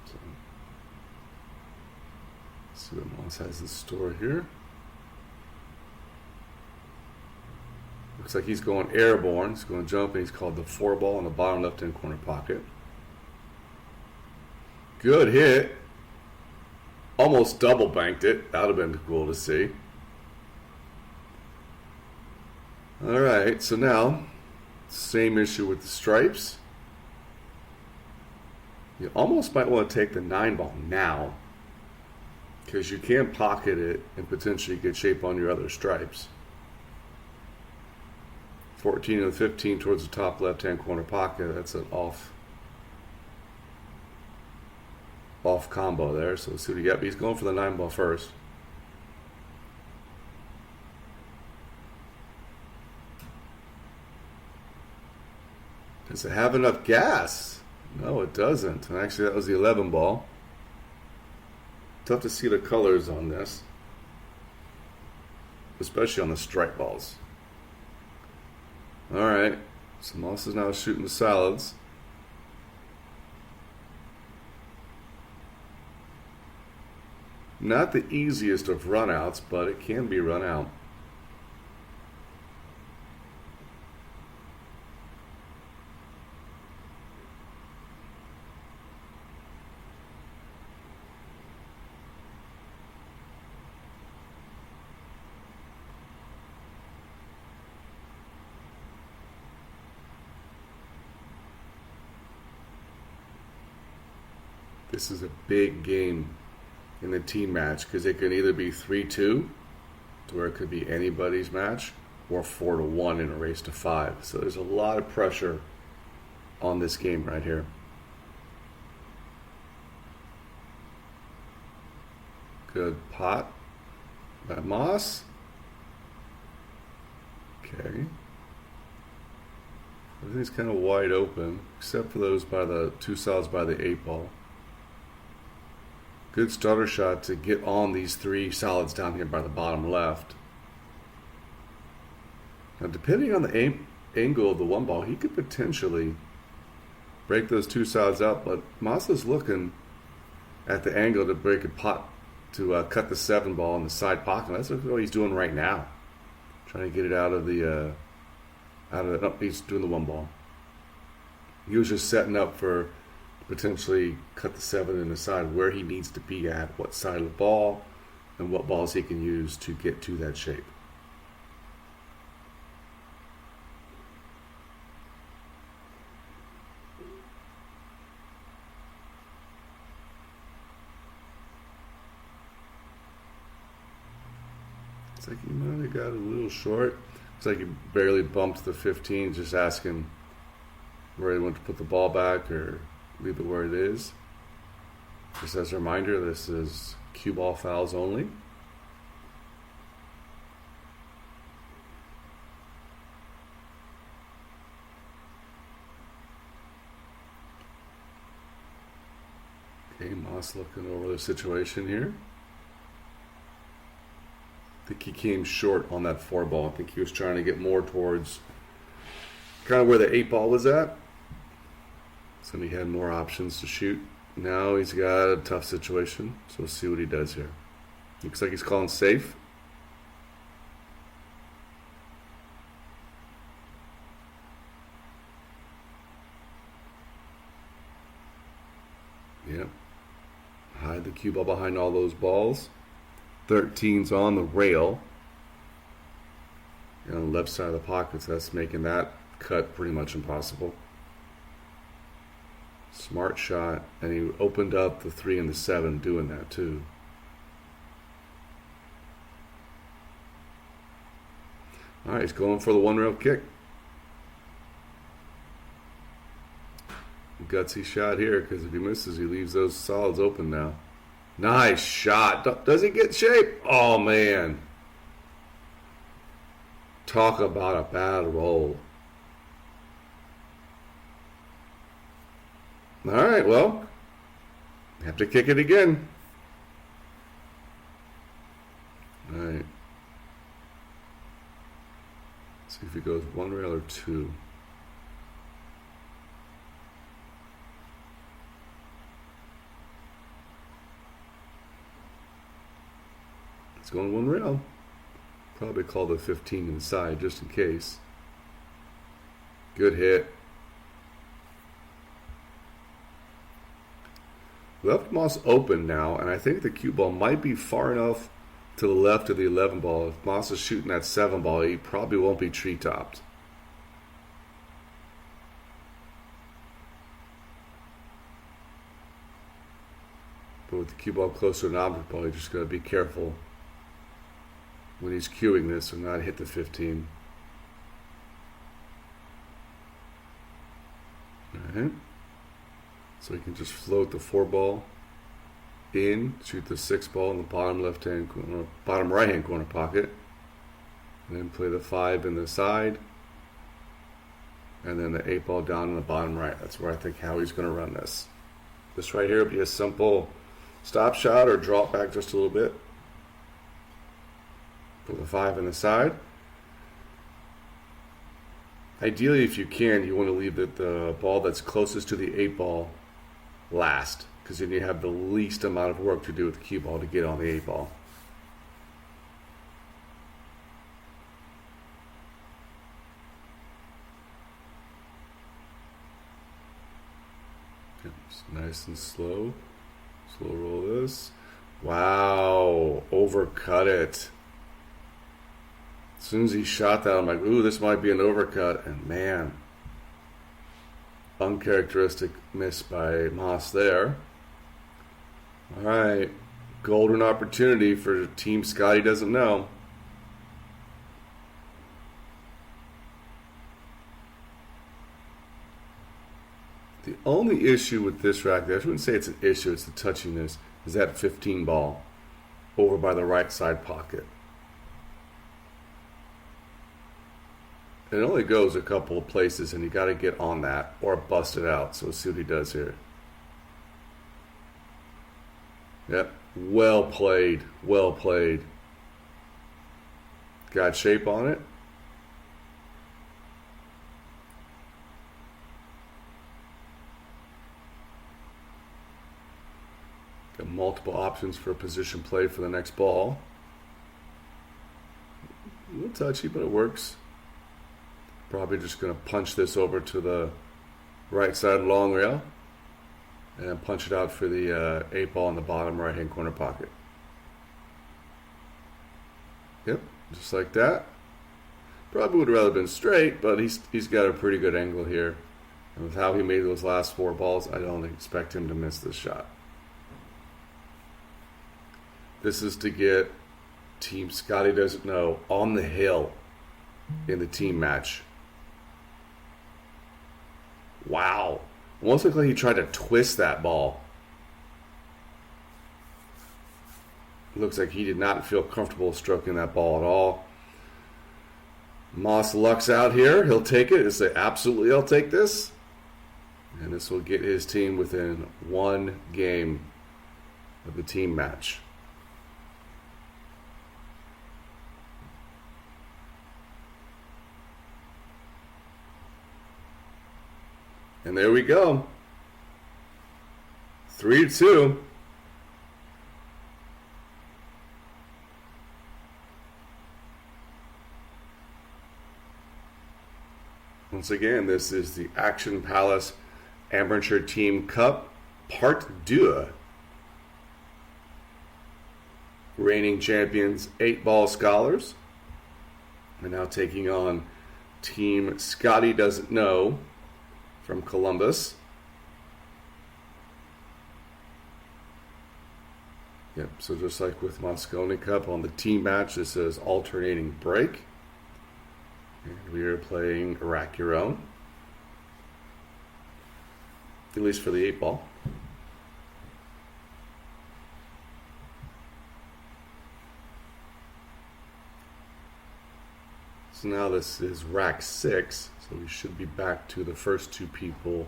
So, let's see what Moss has in store here. Looks like he's going airborne. He's going jumping. He's called the 4-ball in the bottom left-hand corner pocket. Good hit. Almost double banked it. That would have been cool to see. All right, so now, same issue with the stripes. You almost might want to take the 9-ball now, because you can pocket it and potentially get shape on your other stripes. 14 and 15 towards the top left-hand corner pocket. That's an off combo there. So let's see what he got. He's going for the 9-ball first. Does it have enough gas? No, it doesn't. And actually, that was the 11-ball. Tough to see the colors on this, especially on the strike balls. All right, so Moss is now shooting the solids. Not the easiest of runouts, but it can be run out. This is a big game in the team match because it can either be 3-2, to where it could be anybody's match, or 4-1 in a race to 5. So there's a lot of pressure on this game right here. Good pot by Moss. Okay. Everything's kind of wide open, except for those by the 2 solids by the 8 ball. Good starter shot to get on these 3 solids down here by the bottom left. Now, depending on the angle of the 1 ball, he could potentially break those 2 solids up, but Moss is looking at the angle to break a pot, to cut the 7 ball in the side pocket. That's what he's doing right now. Trying to get it out of the, no, he's doing the 1 ball. He was just setting up for potentially cut the 7 in the side where he needs to be at, what side of the ball, and what balls he can use to get to that shape. It's like he might have got a little short. It's like he barely bumped the 15. Just ask him where he wants to put the ball back or leave it where it is. Just as a reminder, this is cue ball fouls only. Okay, Moss looking over the situation here. I think he came short on that 4 ball. I think he was trying to get more towards kind of where the 8 ball was at. So he had more options to shoot. Now he's got a tough situation. So we'll see what he does here. Looks like he's calling safe. Yep. Hide the cue ball behind all those balls. 13's on the rail. And on the left side of the pockets, that's making that cut pretty much impossible. Smart shot, and he opened up the 3 and the 7 doing that too. All right, he's going for the 1 rail kick. Gutsy shot here, because if he misses, he leaves those solids open now. Nice shot. Does he get shape? Oh, man. Talk about a bad roll. All right, well, have to kick it again. All right. Let's see if he goes 1 rail or 2. It's going 1 rail. Probably call the 15 inside just in case. Good hit. Left Moss open now, and I think the cue ball might be far enough to the left of the 11 ball. If Moss is shooting that 7 ball, he probably won't be tree-topped. But with the cue ball closer to an object ball, you just got to be careful when he's cueing this and not hit the 15. Alright. So he can just float the 4 ball in, shoot the 6 ball in the bottom left-hand corner, bottom right-hand corner pocket, and then play the 5 in the side, and then the 8 ball down in the bottom right. That's where I think Howie's going to run this. This right here will be a simple stop shot or draw it back just a little bit. Put the 5 in the side. Ideally, if you can, you want to leave the ball that's closest to the 8 ball last, because then you have the least amount of work to do with the cue ball to get on the 8 ball. It's nice and slow. Slow roll this. Wow, overcut it. As soon as he shot that, I'm like, ooh, this might be an overcut. And man, uncharacteristic miss by Moss there. All right. Golden opportunity for Team Scotty doesn't know. The only issue with this rack, I wouldn't say it's an issue, it's the touchiness, is that 15 ball over by the right side pocket. It only goes a couple of places, and you got to get on that or bust it out. So let's see what he does here. Yep, well played, well played. Got shape on it. Got multiple options for position play for the next ball. A little touchy, but it works. Probably just going to punch this over to the right side long rail and punch it out for the 8 ball in the bottom right hand corner pocket. Yep, just like that. Probably would have rather been straight, but he's got a pretty good angle here. And with how he made those last 4 balls, I don't expect him to miss this shot. This is to get Team Scotty doesn't know on the hill in the team match. Wow. Almost looked like he tried to twist that ball. Looks like he did not feel comfortable stroking that ball at all. Moss lucks out here. He'll take it. He'll say, absolutely, I'll take this. And this will get his team within 1 game of the team match. And there we go. 3-2. Once again, this is the Action Palace Amateur Team Cup Part 2. Reigning champions, 8-ball scholars. We're now taking on Team Scotty Doesn't Know from Columbus. Yep, so just like with Moscone Cup on the team match, this is alternating break. And we are playing Rack Your Own. At least for the 8-ball. So now this is Rack 6. So we should be back to the first 2 people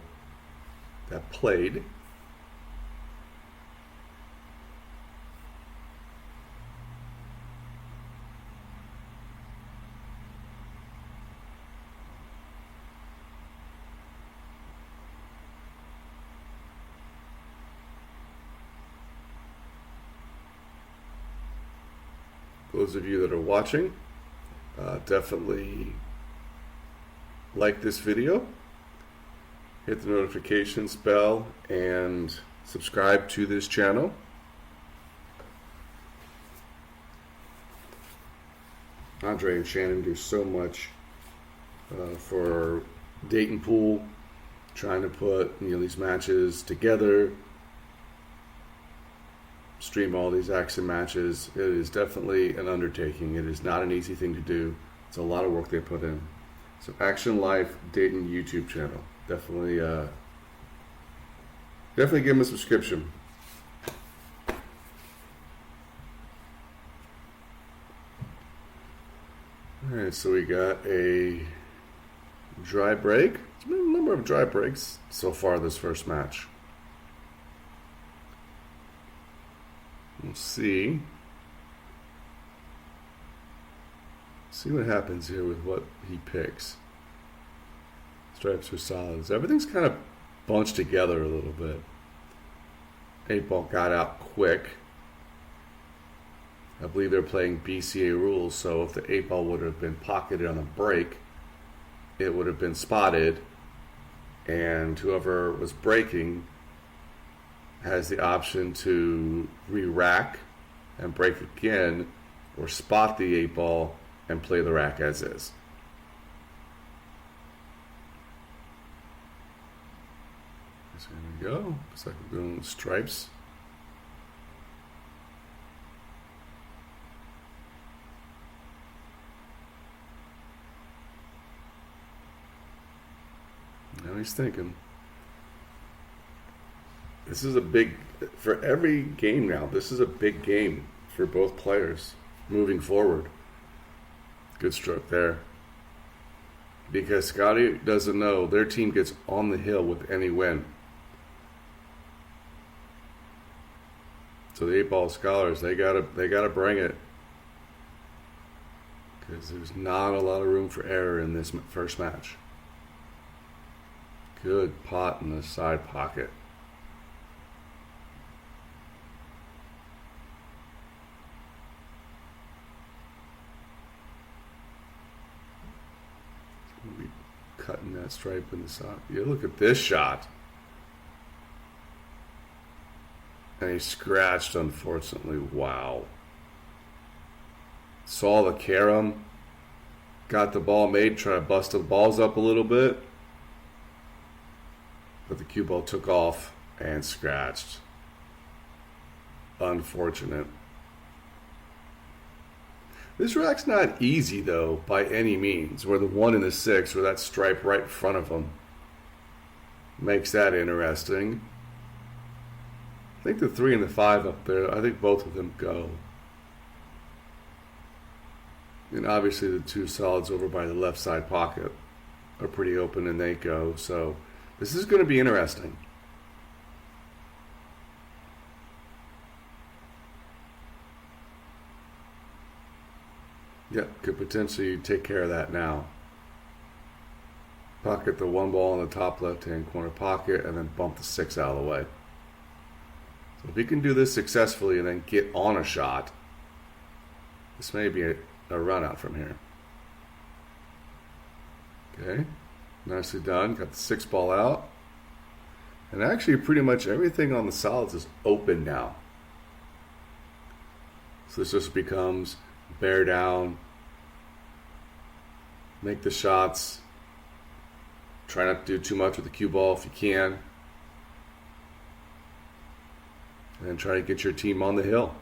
that played. Those of you that are watching, definitely like this video, hit the notifications bell, and subscribe to this channel. Andre and Shannon do so much for Dayton Pool, trying to put these matches together, stream all these action matches. It is definitely an undertaking. It is not an easy thing to do. It's a lot of work they put in. So Action Life Dayton YouTube channel. Definitely give them a subscription. Alright, so we got a dry break. There's been a number of dry breaks so far this first match. We'll see. See what happens here with what he picks. Stripes or solids. Everything's kind of bunched together a little bit. 8-ball got out quick. I believe they're playing BCA rules, so if the 8-ball would have been pocketed on a break, it would have been spotted, and whoever was breaking has the option to re-rack and break again, or spot the 8-ball and play the rack as is. So here we go. Looks like we're doing stripes. what he's thinking. This is a big, for every game now, this is a big game for both players moving forward. Good stroke there. Because Scotty doesn't know their team gets on the hill with any win. So the 8-ball scholars, they gotta bring it. Because there's not a lot of room for error in this first match. Good pot in the side pocket. We'll be cutting that stripe in the side. Yeah, look at this shot. And he scratched, unfortunately. Wow. Saw the carom. Got the ball made, trying to bust the balls up a little bit. But the cue ball took off and scratched. Unfortunate. This rack's not easy, though, by any means. Where the 1 and the 6, where that stripe right in front of them makes that interesting. I think the 3 and the 5 up there, I think both of them go. And obviously the 2 solids over by the left side pocket are pretty open and they go. So this is going to be interesting. Yep, could potentially take care of that now. Pocket the 1 ball in the top left-hand corner pocket and then bump the 6 out of the way. So if he can do this successfully and then get on a shot, this may be a run out from here. Okay, nicely done. Got the 6 ball out. And actually pretty much everything on the solids is open now. So this just becomes bear down, make the shots, try not to do too much with the cue ball if you can, and then try to get your team on the hill.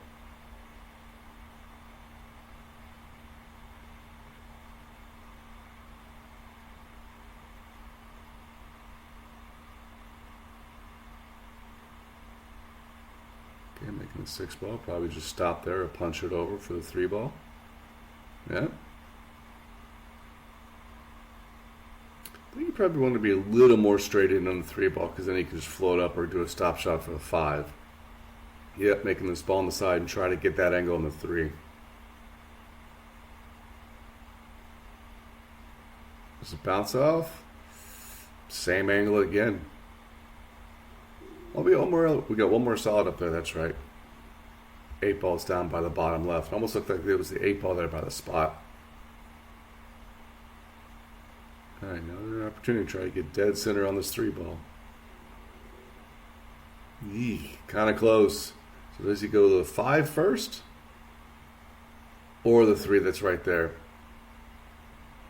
Okay, making the 6 ball, probably just stop there or punch it over for the 3 ball. Yeah. I think you probably want to be a little more straight in on the 3 ball because then you can just float up or do a stop shot for the 5. Yep, making this ball on the side and try to get that angle on the 3. Does it bounce off? Same angle again. Oh, we got one more solid up there, that's right. 8 balls down by the bottom left. Almost looked like it was the 8 ball there by the spot. Alright, another opportunity to try to get dead center on this 3 ball. Kind of close. So does he go to the 5 first? Or the 3 that's right there?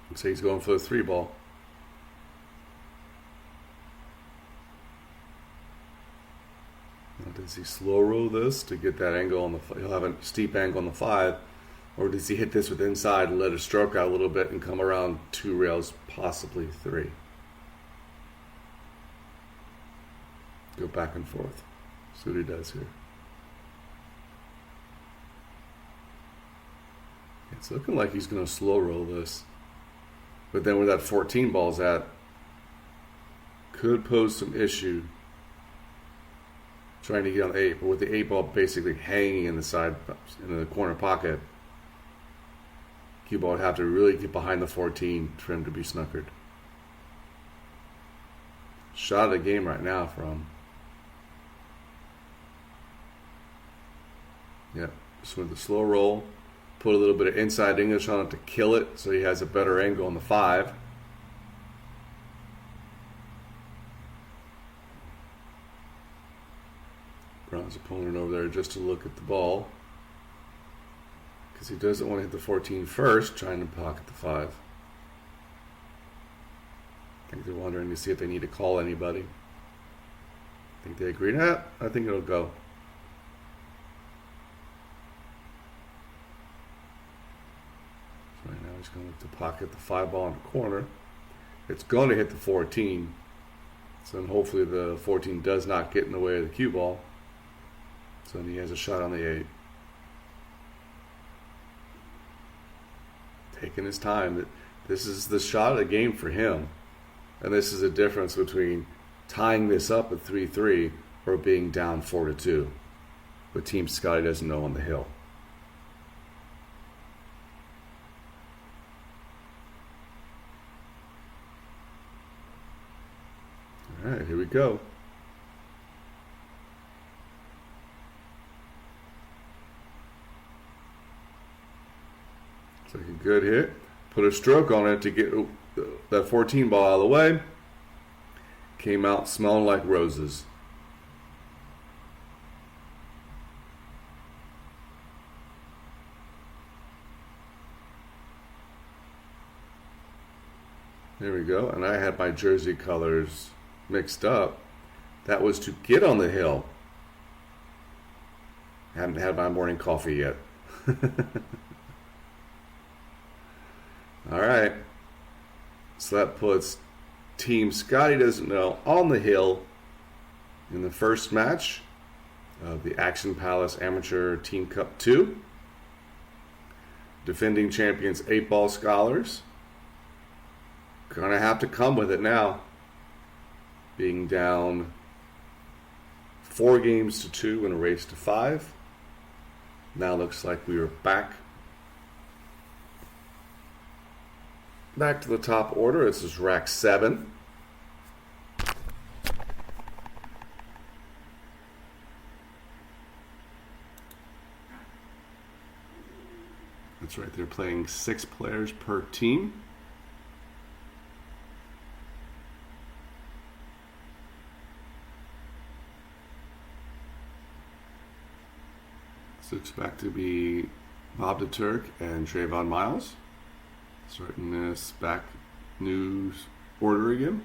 Looks like he's going for the 3 ball. Now, does he slow roll this to get that angle on the? He'll have a steep angle on the 5, or does he hit this with inside and let it stroke out a little bit and come around 2 rails, possibly 3? Go back and forth. See what he does here. It's looking like he's going to slow roll this, but then where that 14 ball's at could pose some issue. Trying to get on the 8, but with the 8 ball basically hanging in the side, in the corner pocket, cue ball would have to really get behind the 14 for him to be snookered. Shot of the game right now from. Yep, just with the slow roll, put a little bit of inside English on it to kill it so he has a better angle on the 5. Brown's opponent over there just to look at the ball because he doesn't want to hit the 14 first, trying to pocket the 5. I think they're wondering to see if they need to call anybody. I think they agree. Nah, I think it'll go. So right now he's going to pocket the 5 ball in the corner. It's going to hit the 14. So then hopefully the 14 does not get in the way of the cue ball. So then he has a shot on the 8. Taking his time. This is the shot of the game for him. And this is a difference between tying this up at 3-3 or being down 4-2. But Team Scotty doesn't know on the hill. All right, here we go. It's like a good hit. Put a stroke on it to get that 14 ball out of the way. Came out smelling like roses. There we go. And I had my jersey colors mixed up. That was to get on the hill. I haven't had my morning coffee yet. All right. So that puts Team Scotty Doesn't Know on the hill in the first match of the Action Palace Amateur Team Cup 2. Defending champions 8-Ball Scholars. Gonna have to come with it now. Being down 4 games to 2 in a race to 5. Now looks like we are back to the top order. This is rack 7. That's right, they're playing 6 players per team. So it's back to be Bob the Turk and Trayvon Miles. Starting this back new order again.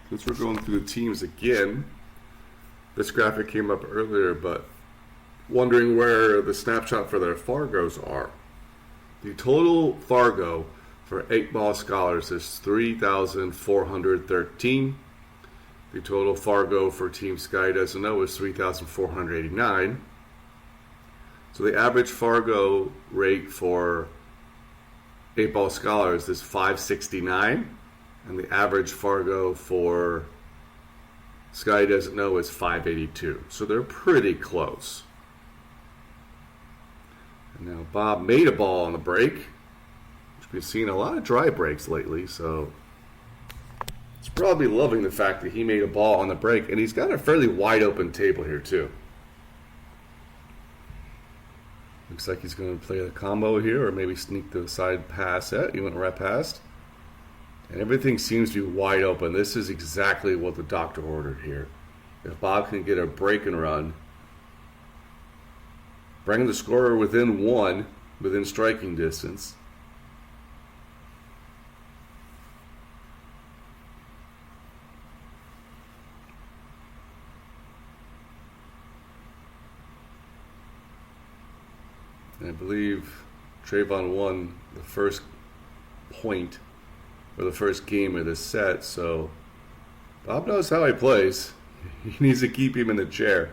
Since we're going through the teams again, this graphic came up earlier, but wondering where the snapshot for their Fargos are. The total Fargo for 8-Ball Scholars is 3,413. The total Fargo for Team Sky Doesn't Know is 3,489. So the average Fargo rate for 8-Ball Scholars is 569. And the average Fargo for Sky Doesn't Know is 582. So they're pretty close. And now Bob made a ball on the break. Which we've seen a lot of dry breaks lately, so he's probably loving the fact that he made a ball on the break, and he's got a fairly wide open table here too. Looks like he's going to play the combo here, or maybe sneak the side pass at. He went right past. And everything seems to be wide open. This is exactly what the doctor ordered here. If Bob can get a break and run, bring the scorer within 1, within striking distance, and I believe Trayvon won the first point or the first game of this set, so Bob knows how he plays. He needs to keep him in the chair.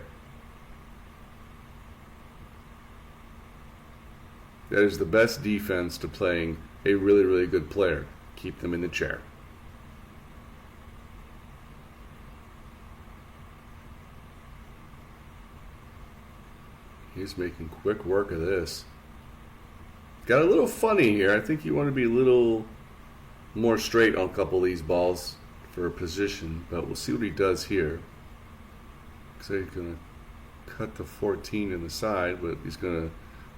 That is the best defense to playing a really, really good player. Keep them in the chair. He's making quick work of this. Got a little funny here. I think you want to be a little more straight on a couple of these balls for position, but we'll see what he does here. So he's going to cut the 14 in the side, but he's going to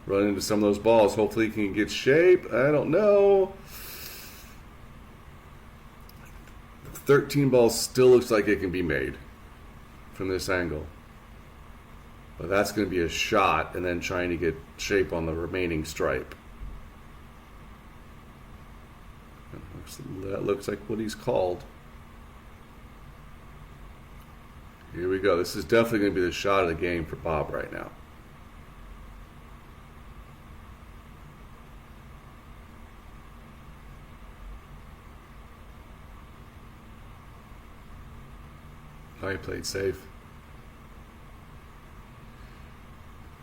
run into some of those balls. Hopefully he can get shape. I don't know. The 13 ball still looks like it can be made from this angle. But that's going to be a shot and then trying to get shape on the remaining stripe. That looks like what he's called. Here we go. This is definitely going to be the shot of the game for Bob right now. Oh, he played safe.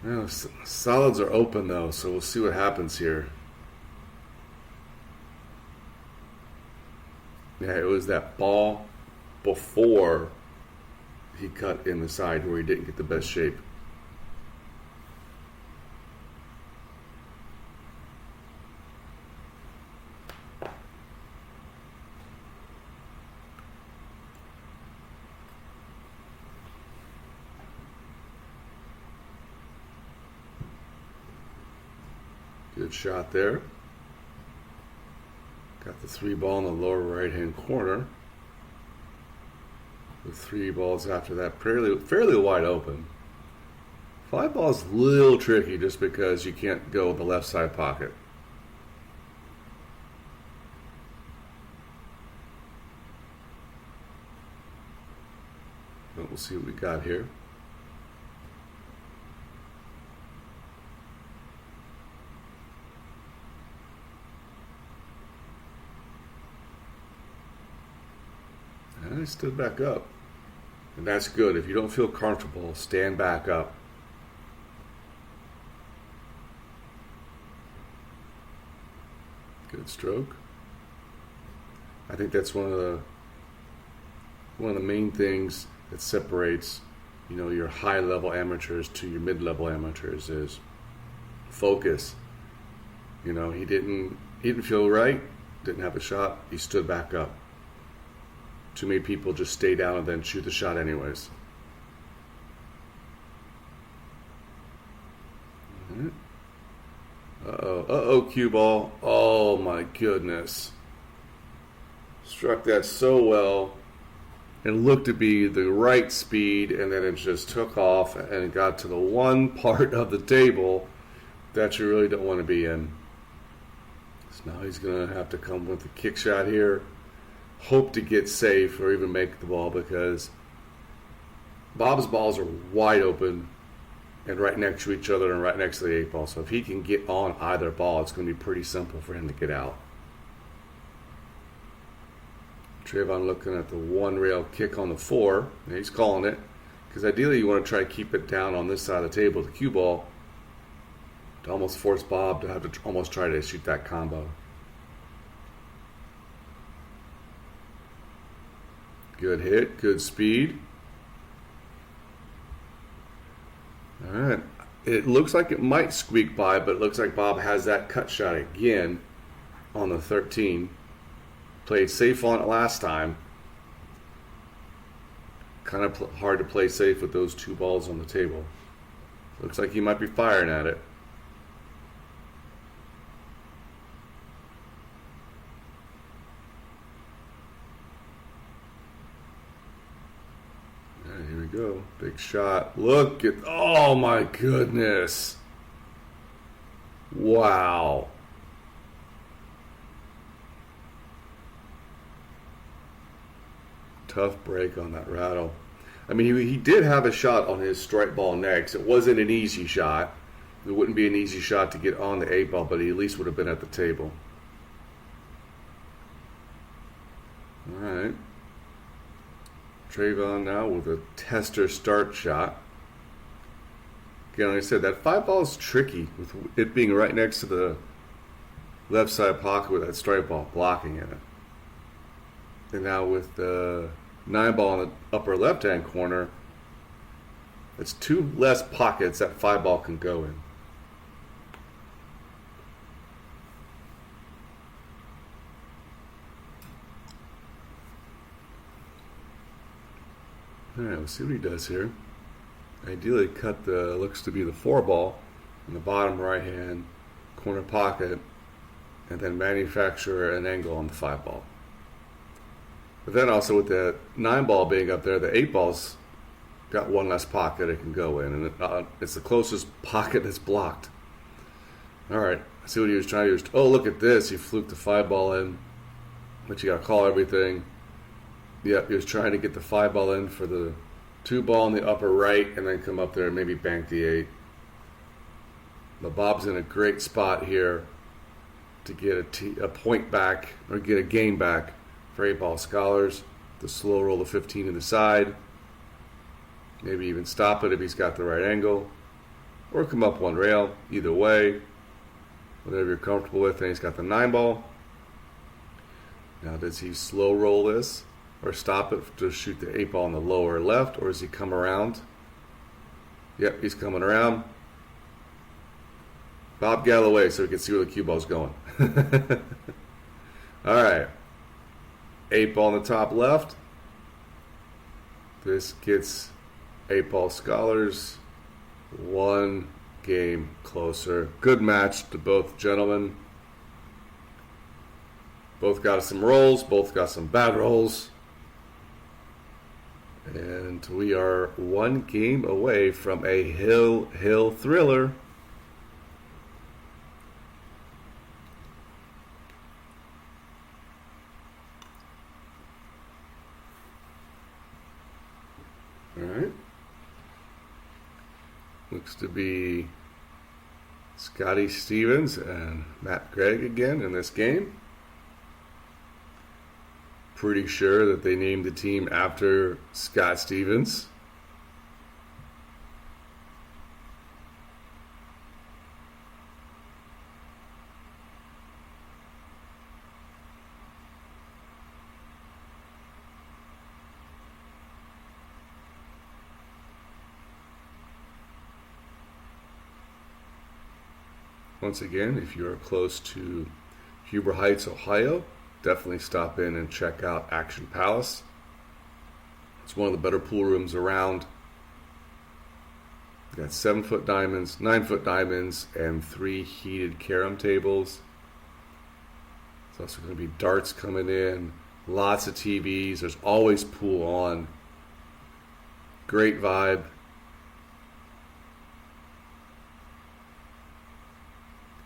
Well, solids are open though, so we'll see what happens here. Yeah, it was that ball before he cut in the side where he didn't get the best shape. Good shot there. Got the 3 ball in the lower right hand corner. With 3 balls after that, fairly wide open. 5 ball is a little tricky just because you can't go the left side pocket. But we'll see what we got here. And I stood back up. And that's good. If you don't feel comfortable, stand back up. Good stroke. I think that's one of the main things that separates, your high level amateurs to your mid level amateurs is focus. He didn't feel right, didn't have a shot, he stood back up. Too many people just stay down and then shoot the shot anyways. Uh-oh, cue ball. Oh my goodness. Struck that so well. It looked to be the right speed, and then it just took off and got to the one part of the table that you really don't want to be in. So now he's going to have to come with a kick shot here. Hope to get safe or even make the ball, because Bob's balls are wide open and right next to each other and right next to the 8 ball. So if he can get on either ball, it's going to be pretty simple for him to get out. Trayvon looking at the 1 rail kick on the 4. And he's calling it, because ideally you want to try to keep it down on this side of the table, the cue ball, to almost force Bob to have to almost try to shoot that combo. Good hit, good speed. All right. It looks like it might squeak by, but it looks like Bob has that cut shot again on the 13. Played safe on it last time. Kind of hard to play safe with those 2 balls on the table. Looks like he might be firing at it. Here we go. Big shot. Look at, oh my goodness. Wow. Tough break on that rattle. I mean, he did have a shot on his strike ball next. It wasn't an easy shot. It wouldn't be an easy shot to get on the 8 ball, but he at least would have been at the table. All right. Trayvon now with a tester start shot. Again, like I said, that 5 ball is tricky with it being right next to the left side pocket with that strike ball blocking in it. And now with the 9 ball in the upper left hand corner, it's 2 less pockets that 5 ball can go in. Alright, we'll see what he does here. Ideally cut the, looks to be the 4 ball in the bottom right hand corner pocket, and then manufacture an angle on the 5 ball. But then also with the 9 ball being up there, the 8 ball's got 1 less pocket it can go in, and it's the closest pocket that's blocked. Alright, see what he was trying to do. Oh, look at this. He fluked the 5 ball in, but you got to call everything. Yep, he was trying to get the 5 ball in for the 2 ball in the upper right, and then come up there and maybe bank the 8. But Bob's in a great spot here to get a point back, or get a game back for 8 ball scholars. The slow roll of 15 to the side. Maybe even stop it if he's got the right angle. Or come up one rail. Either way, whatever you're comfortable with. And he's got the 9 ball. Now does he slow roll this? Or stop it to shoot the 8 ball on the lower left? Or does he come around? Yep, he's coming around. Bob Galloway so we can see where the cue ball's going. Alright. 8 ball on the top left. This gets 8 ball scholars one game closer. Good match to both gentlemen. Both got some rolls, both got some bad rolls. And we are one game away from a hill thriller. All right. Looks to be Scotty Stevens and Matt Gregg again in this game. Pretty sure that they named the team after Scott Stevens. Once again, if you're close to Huber Heights, Ohio, definitely stop in and check out Action Palace. It's one of the better pool rooms around. You got 7-foot diamonds, 9-foot diamonds, and 3 heated carom tables. There's also going to be darts coming in, lots of TVs. There's always pool on. Great vibe.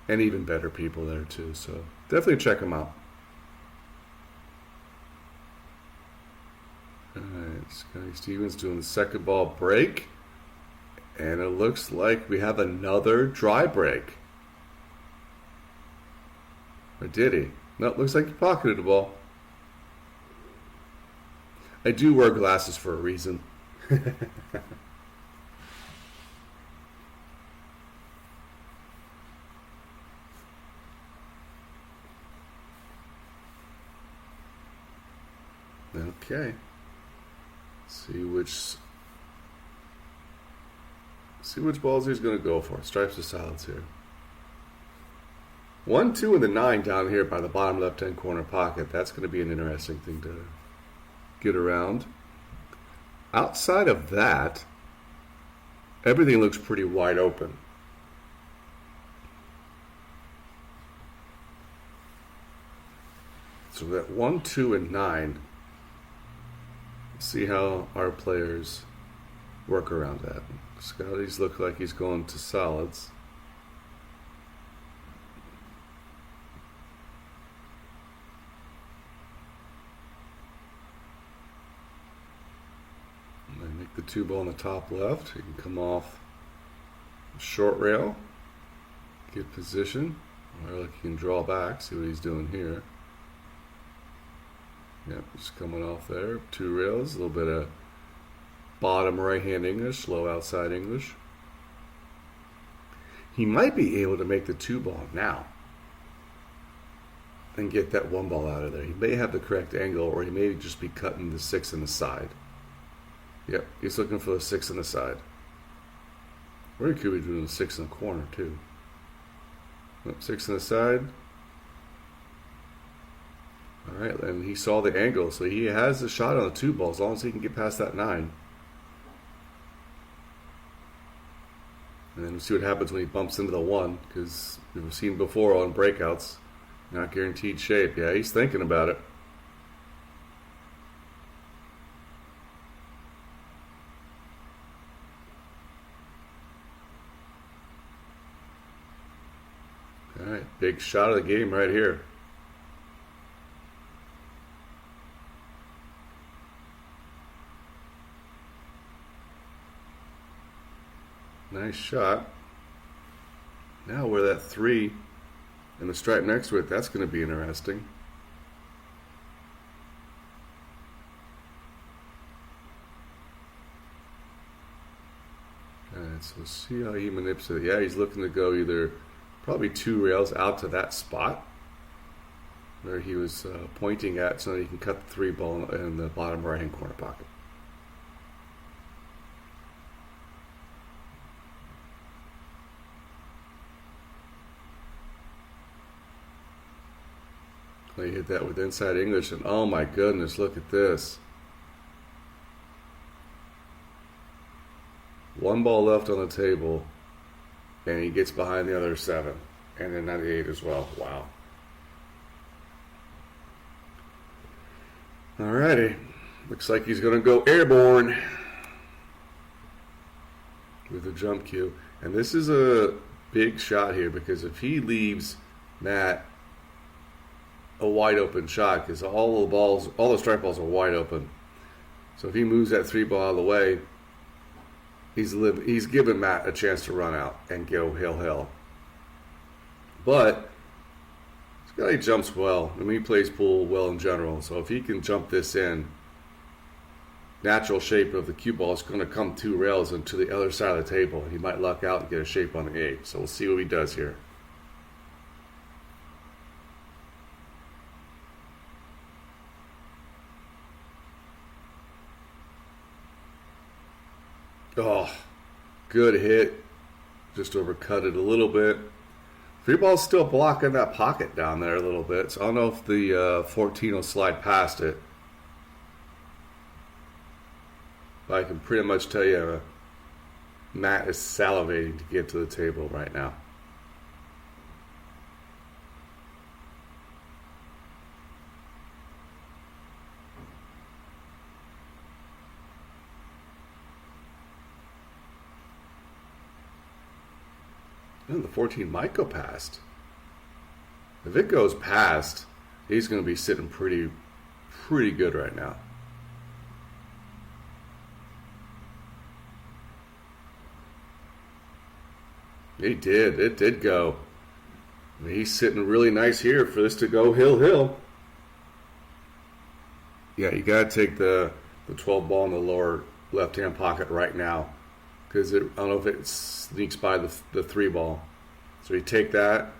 And even better people there too, so definitely check them out. Alright, Scotty Stevens doing the second ball break. And it looks like we have another dry break. Or did he? No, it looks like he pocketed the ball. I do wear glasses for a reason. Okay. See which balls he's going to go for. Stripes of silence here. 1, 2, and the 9 down here by the bottom left-hand corner pocket. That's going to be an interesting thing to get around. Outside of that, everything looks pretty wide open. So that 1, 2, and 9. See how our players work around that. Scotty's look like he's going to solids. And then make the 2 ball on the top left. He can come off short rail, get position. Or like he can draw back. See what he's doing here. Yep, just coming off there. 2 rails, a little bit of bottom right-hand English, low outside English. He might be able to make the 2 ball now and get that 1 ball out of there. He may have the correct angle, or he may just be cutting the 6 on the side. Yep, he's looking for the 6 on the side. Or he could be doing the 6 in the corner, too. Yep, 6 on the side. Alright, and he saw the angle, so he has the shot on the 2 ball as long as he can get past that 9. And then we'll see what happens when he bumps into the 1, because we've seen before on breakouts, not guaranteed shape. Yeah, he's thinking about it. Alright, big shot of the game right here. Nice shot. Now where that 3 and the stripe next to it, that's going to be interesting. So see how he manipulates it. Yeah, he's looking to go either probably 2 rails out to that spot where he was pointing at, so that he can cut the 3 ball in the bottom right hand corner pocket. He hit that with inside English, and oh my goodness, look at this. 1 ball left on the table, and he gets behind the other 7, and then 98 as well. Wow. Alrighty, looks like he's going to go airborne with the jump cue, and this is a big shot here, because if he leaves Matt a wide open shot, because all the strike balls are wide open, so if he moves that 3 ball out of the way, he's given Matt a chance to run out and go hill. But Scotty jumps well. I mean, he plays pool well in general, so if he can jump this in, natural shape of the cue ball is going to come 2 rails and to the other side of the table. He might luck out and get a shape on the 8, so we'll see what he does here. Oh, good hit. Just overcut it a little bit. 3 ball's still blocking that pocket down there a little bit, so I don't know if the 14 will slide past it. But I can pretty much tell you Matt is salivating to get to the table right now. And the 14 might go past. If it goes past, he's going to be sitting pretty good right now. He did. It did go. I mean, he's sitting really nice here for this to go hill. Yeah, you got to take the 12 ball in the lower left-hand pocket right now, because I don't know if it sneaks by the 3 ball. So you take that,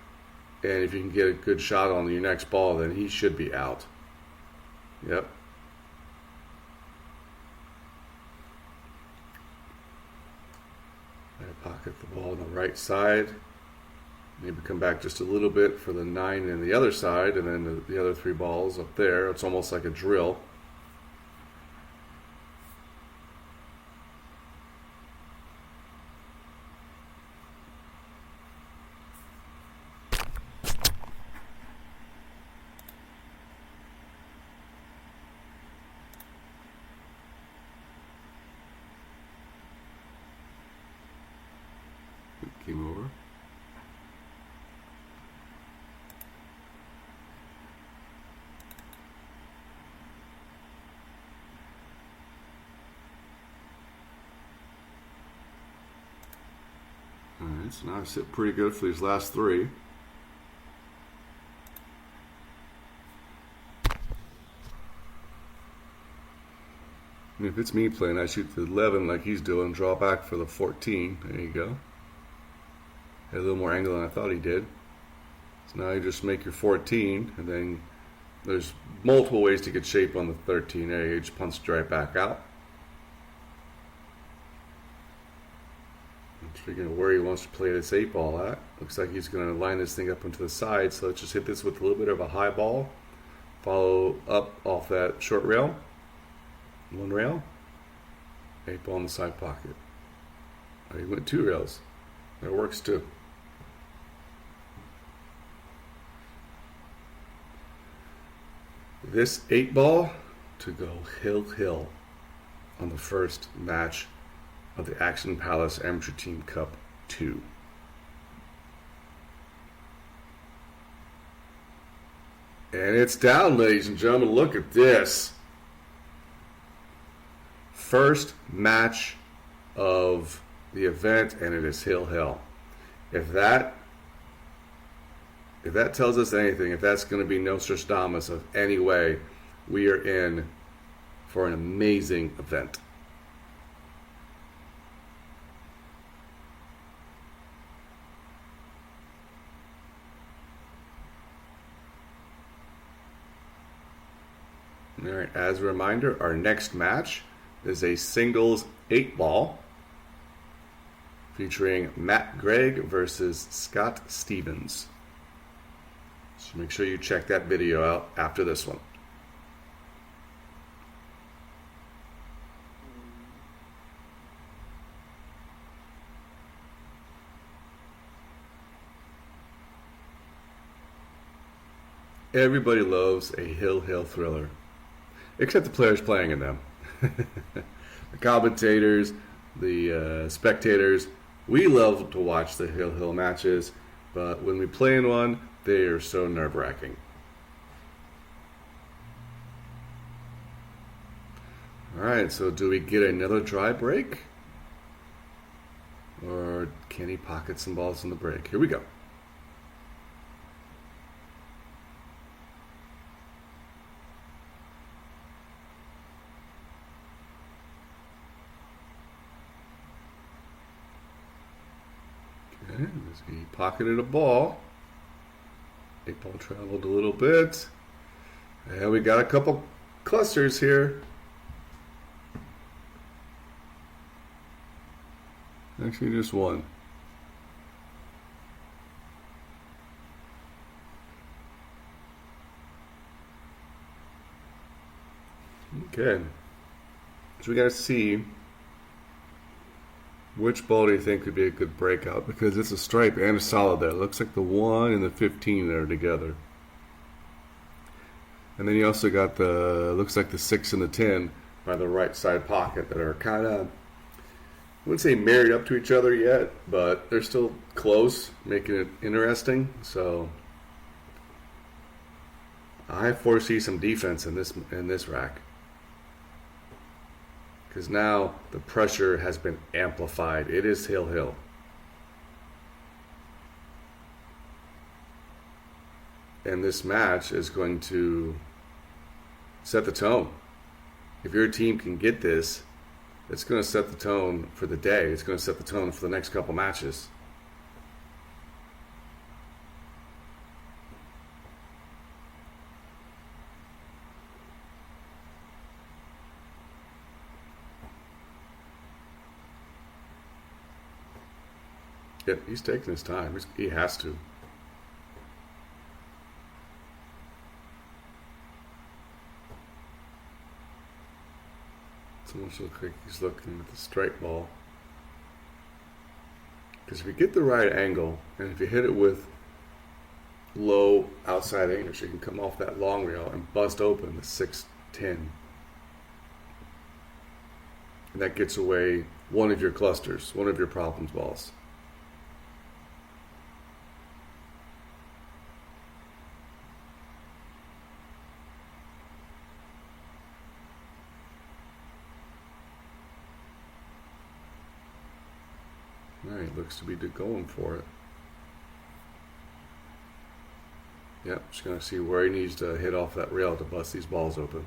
and if you can get a good shot on your next ball, then he should be out. Yep. Pocket the ball on the right side. Maybe come back just a little bit for the 9 in the other side, and then the other 3 balls up there. It's almost like a drill. Came over. Alright, so now I sit pretty good for these last 3. And if it's me playing, I shoot the 11 like he's doing, draw back for the 14. There you go. Had a little more angle than I thought he did. So now you just make your 14, and then there's multiple ways to get shape on the 13. There you just punch right back out. I'm figuring where he wants to play this 8 ball at. Looks like he's going to line this thing up into the side, so let's just hit this with a little bit of a high ball. Follow up off that short rail. 1 rail. 8 ball in the side pocket. Oh, he went 2 rails. That works too. This 8 ball to go hill on the first match of the Action Palace Amateur Team Cup 2. And it's down, ladies and gentlemen. Look at this. First match of the event, and it is hill. If that tells us anything, if that's going to be Nostradamus of any way, we are in for an amazing event. All right, as a reminder, our next match is a singles 8-ball featuring Matt Gregg versus Scott Stevens. So make sure you check that video out after this one. Everybody loves a hill thriller, except the players playing in them. The commentators, the spectators, we love to watch the hill matches, but when we play in one, they are so nerve-wracking. Alright, so do we get another dry break? Or can he pocket some balls in the break? Here we go. Okay, he pocketed a ball. 8-ball traveled a little bit. And we got a couple clusters here. Actually, just one. Okay. So we got to see which ball do you think could be a good breakout? Because it's a stripe and a solid there. It looks like the 1 and the 15 there together. And then you also got the, looks like the 6 and the 10 by the right side pocket that are kind of, I wouldn't say married up to each other yet, but they're still close, making it interesting. So I foresee some defense in this rack. Because now the pressure has been amplified. It is hill. And this match is going to set the tone. If your team can get this, it's going to set the tone for the day. It's going to set the tone for the next couple matches. Yeah, he's taking his time. He has to. It's almost looks like he's looking at the straight ball. Because if you get the right angle, and if you hit it with low outside English, you can come off that long rail and bust open the 6-10. And that gets away one of your clusters, one of your problems balls. Alright, looks to be going for it. Yep, just going to see where he needs to hit off that rail to bust these balls open.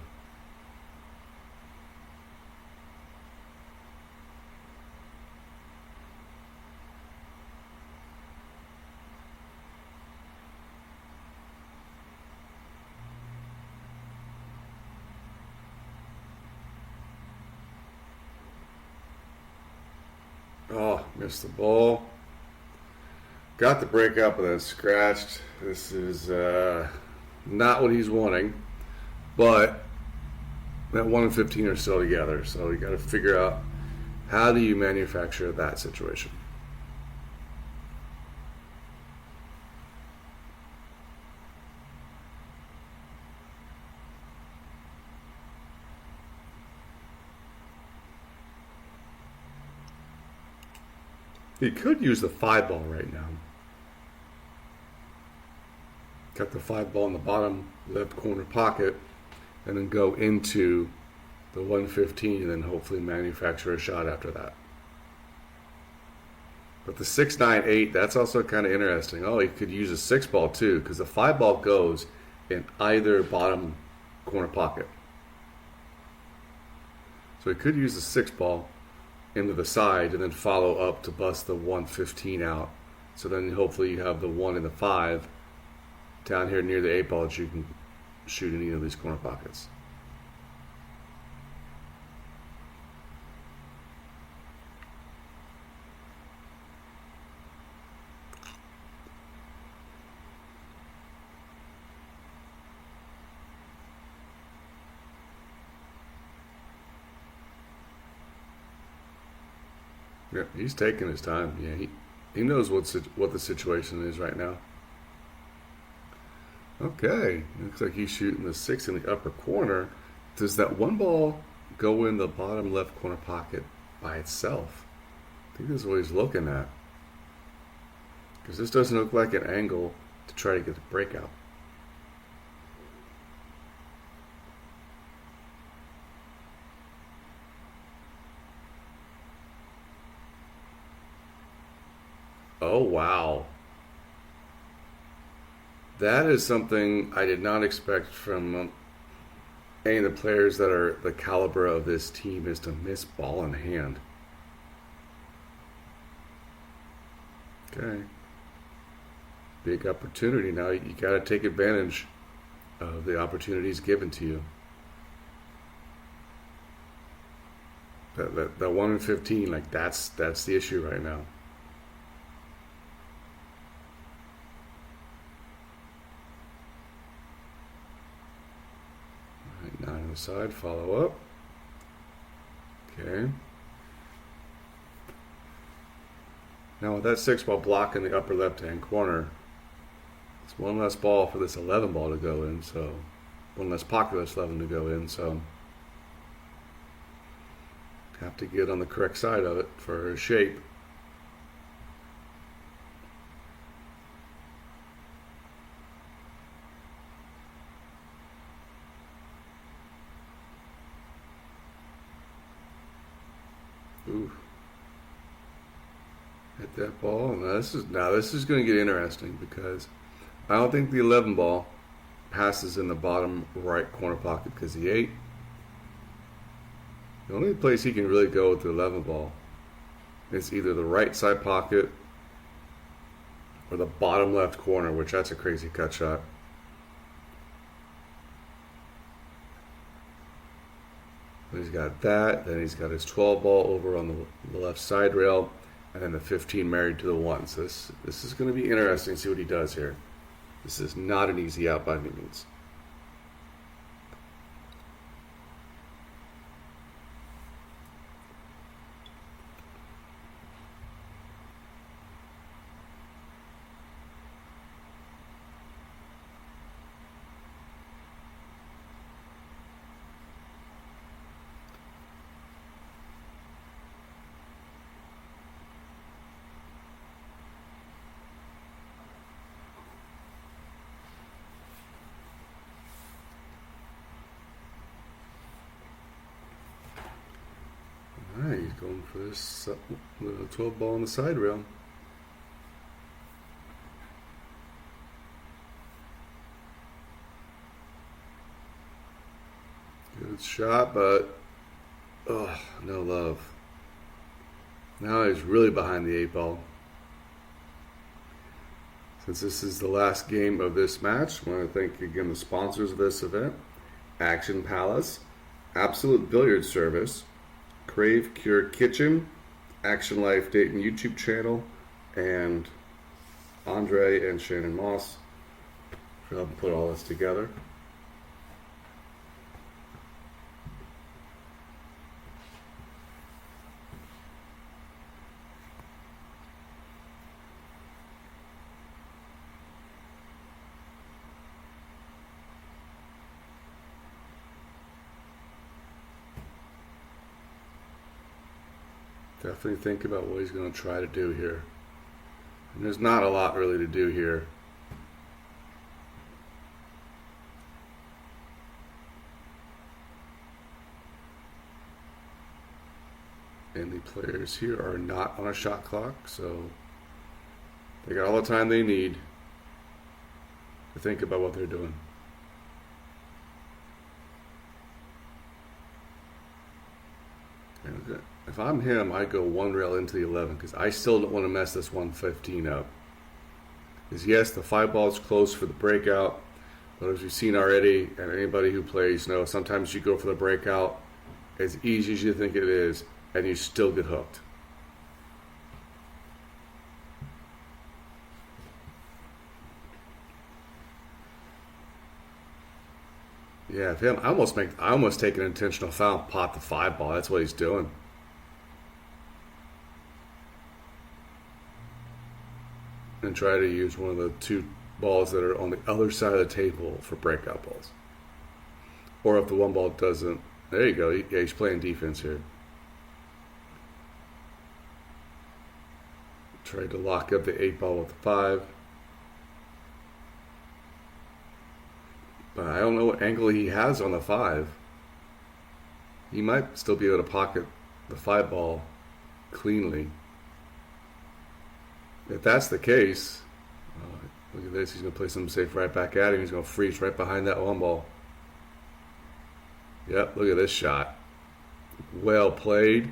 Oh, missed the ball. Got the break up and then scratched. This is not what he's wanting. But that 1 and 15 are still together. So you got to figure out how do you manufacture that situation. He could use the 5-ball right now. Got the 5-ball in the bottom left corner pocket and then go into the 115 and then hopefully manufacture a shot after that. But the 6, 9, 8, that's also kind of interesting. Oh, he could use a 6-ball too because the 5-ball goes in either bottom corner pocket. So he could use the 6-ball into the side and then follow up to bust the 115 out. So then hopefully you have the 1 and the 5 down here near the 8-ball that you can shoot in either of these corner pockets. Yeah, he's taking his time. Yeah, he knows what the situation is right now. Okay, looks like he's shooting the 6 in the upper corner. Does that one ball go in the bottom left corner pocket by itself? I think that's what he's looking at. Because this doesn't look like an angle to try to get the breakout. Oh, wow. That is something I did not expect from any of the players that are the caliber of this team, is to miss ball in hand. Okay. Big opportunity now. You got to take advantage of the opportunities given to you. That 1 in 15, like that's the issue right now. All right, 9 on the side, follow up. Okay. Now with that 6 ball block in the upper left-hand corner, it's one less ball for this 11 ball to go in, so one less pocket for this 11 to go in, so have to get on the correct side of it for shape. Ooh. Hit that ball. Now this is going to get interesting, because I don't think the 11 ball passes in the bottom right corner pocket, because the 8, the only place he can really go with the 11 ball is either the right side pocket or the bottom left corner, which that's a crazy cut shot. He's got that, then he's got his 12 ball over on the left side rail, and then the 15 married to the 1. So this is going to be interesting to see what he does here. This is not an easy out by any means. Alright, he's going for this 12 ball on the side rail. Good shot, but no love. Now he's really behind the 8 ball. Since this is the last game of this match, I want to thank again the sponsors of this event: Action Palace, Absolute Billiard Service, Crave Cure Kitchen, Action Life Dayton YouTube channel, and Andre and Shannon Moss for helping put all this together. Definitely think about what he's going to try to do here. And there's not a lot really to do here. And the players here are not on a shot clock, so they got all the time they need to think about what they're doing. And if I'm him, I'd go 1 rail into the 11, because I still don't want to mess this 115 up. Because yes, the 5 ball is close for the breakout, but as we've seen already, and anybody who plays knows, sometimes you go for the breakout as easy as you think it is, and you still get hooked. Yeah, if him, I almost take an intentional foul, pot the 5 ball. That's what he's doing. and try to use one of the two balls that are on the other side of the table for breakout balls. Or if the one ball doesn't, there you go. Yeah, he's playing defense here. Tried to lock up the 8 ball with the 5. But I don't know what angle he has on the 5. He might still be able to pocket the 5 ball cleanly. If that's the case, look at this. He's going to play something safe right back at him. He's going to freeze right behind that 1 ball. Yep, look at this shot. Well played.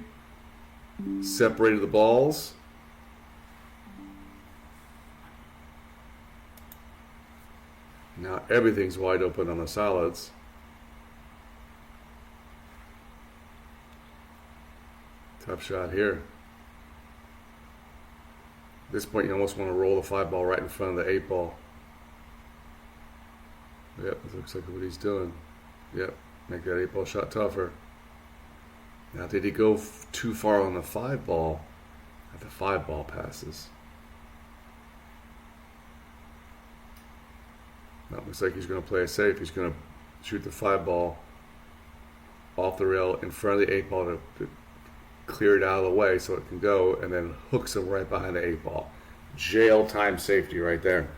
Separated the balls. Now everything's wide open on the solids. Tough shot here. At this point, you almost want to roll the 5 ball right in front of the 8 ball. Yep, that looks like what he's doing. Yep, make that 8 ball shot tougher. Now, did he go too far on the 5 ball? The 5 ball passes. That looks like he's going to play it safe. He's going to shoot the 5 ball off the rail in front of the 8 ball to clear it out of the way so it can go, and then hooks him right behind the 8 ball. Jail time safety right there.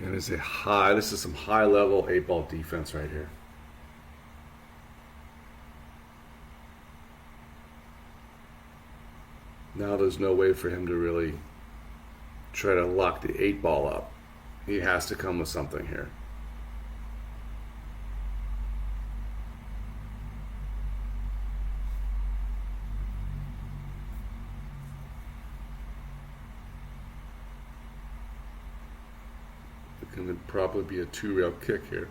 And this is some high level 8 ball defense right here. Now there's no way for him to really try to lock the 8 ball up. He has to come with something here. It can probably be a 2-rail kick here.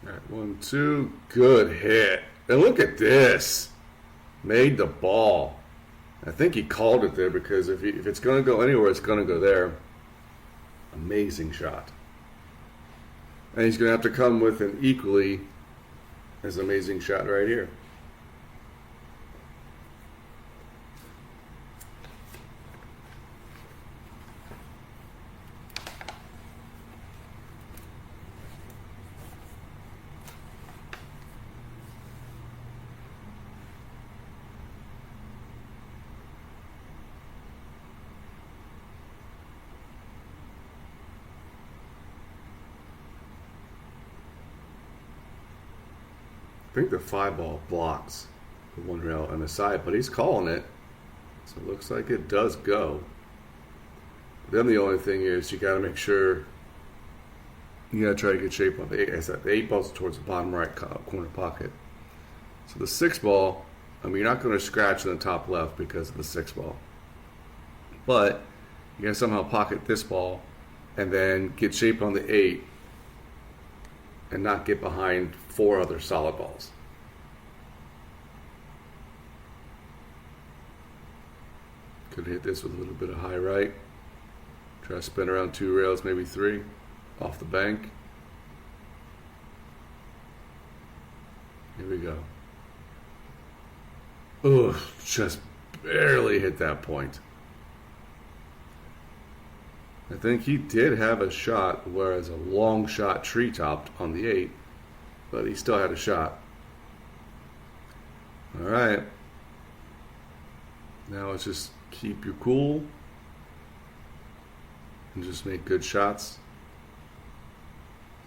All right, 1, 2, good hit. And look at this. Made the ball. I think he called it there because if it's going to go anywhere, it's going to go there. Amazing shot. And he's going to have to come with an equally as amazing shot right here. I think the 5 ball blocks the 1 rail on the side, but he's calling it. So it looks like it does go. Then the only thing is you got to make sure you got to try to get shape on the 8. As the 8 ball's towards the bottom right corner pocket. So the 6 ball, I mean, you're not going to scratch in the top left because of the 6 ball. But you got to somehow pocket this ball and then get shape on the 8 and not get behind 4 other solid balls. Could hit this with a little bit of high right. Try to spin around 2 rails, maybe 3, off the bank. Here we go. Ugh, just barely hit that point. I think he did have a shot, whereas a long shot tree-topped on the 8, but he still had a shot. All right. Now let's just keep you cool and just make good shots.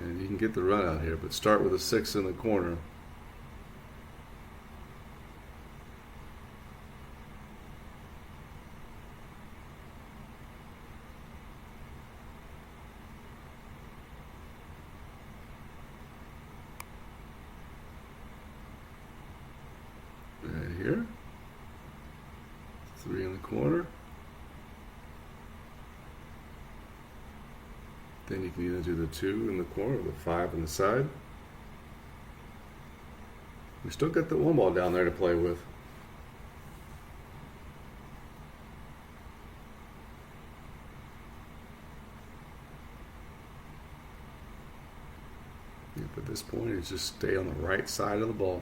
And you can get the run out here, but start with a 6 in the corner. Right here. 3 in the corner. Then you can either do the 2 in the corner or the 5 on the side. We still got the one ball down there to play with. Yep, at this point, it's just stay on the right side of the ball.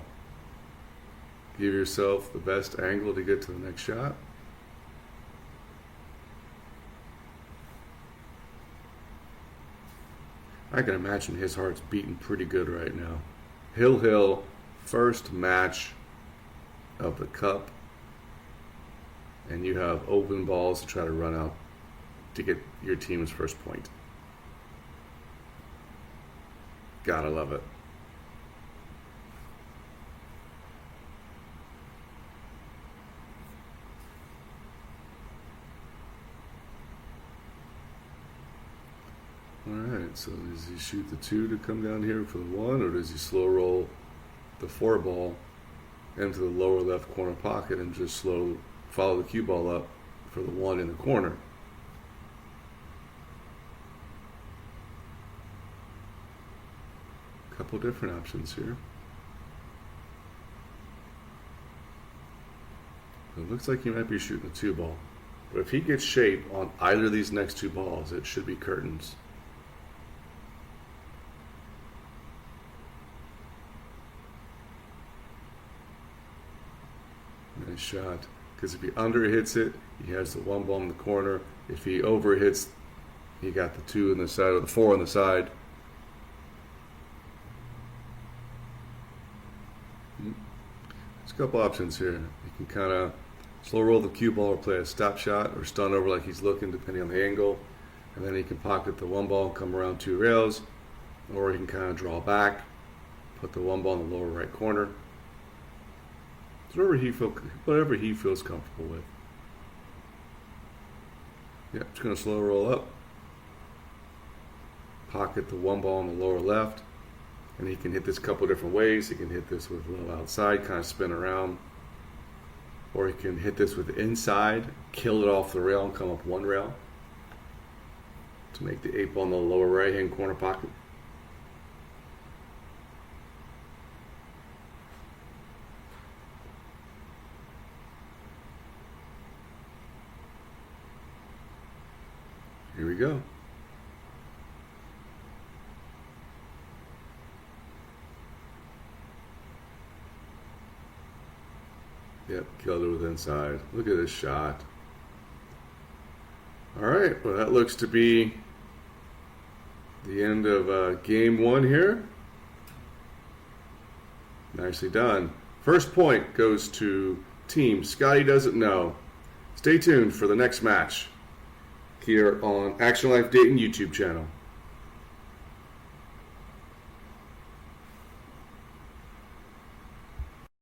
Give yourself the best angle to get to the next shot. I can imagine his heart's beating pretty good right now. Hill, first match of the cup. And you have open balls to try to run out to get your team's first point. Gotta love it. Alright, so does he shoot the 2 to come down here for the 1, or does he slow roll the 4 ball into the lower left corner pocket and just follow the cue ball up for the 1 in the corner? Couple different options here. It looks like he might be shooting the 2 ball. But if he gets shape on either of these next 2 balls, it should be curtains. Nice shot. Because if he underhits it, he has the 1 ball in the corner. If he overhits, he got the 2 on the side, or the 4 on the side. There's a couple options here. You can kind of slow roll the cue ball or play a stop shot or stun over like he's looking, depending on the angle. And then he can pocket the 1 ball and come around 2 rails. Or he can kind of draw back, put the 1 ball in the lower right corner. Whatever he feels comfortable with. Yep, just going to slow roll up. Pocket the 1 ball in the lower left. And he can hit this a couple different ways. He can hit this with a little outside, kind of spin around. Or he can hit this with inside, kill it off the rail and come up 1 rail to make the 8 ball in the lower right hand corner pocket. Here we go. Yep, killed it with inside. Look at this shot. All right, well, that looks to be the end of game 1 here. Nicely done. First point goes to team Scotty Doesn't Know. Stay tuned for the next match here on Action Life Dayton YouTube channel.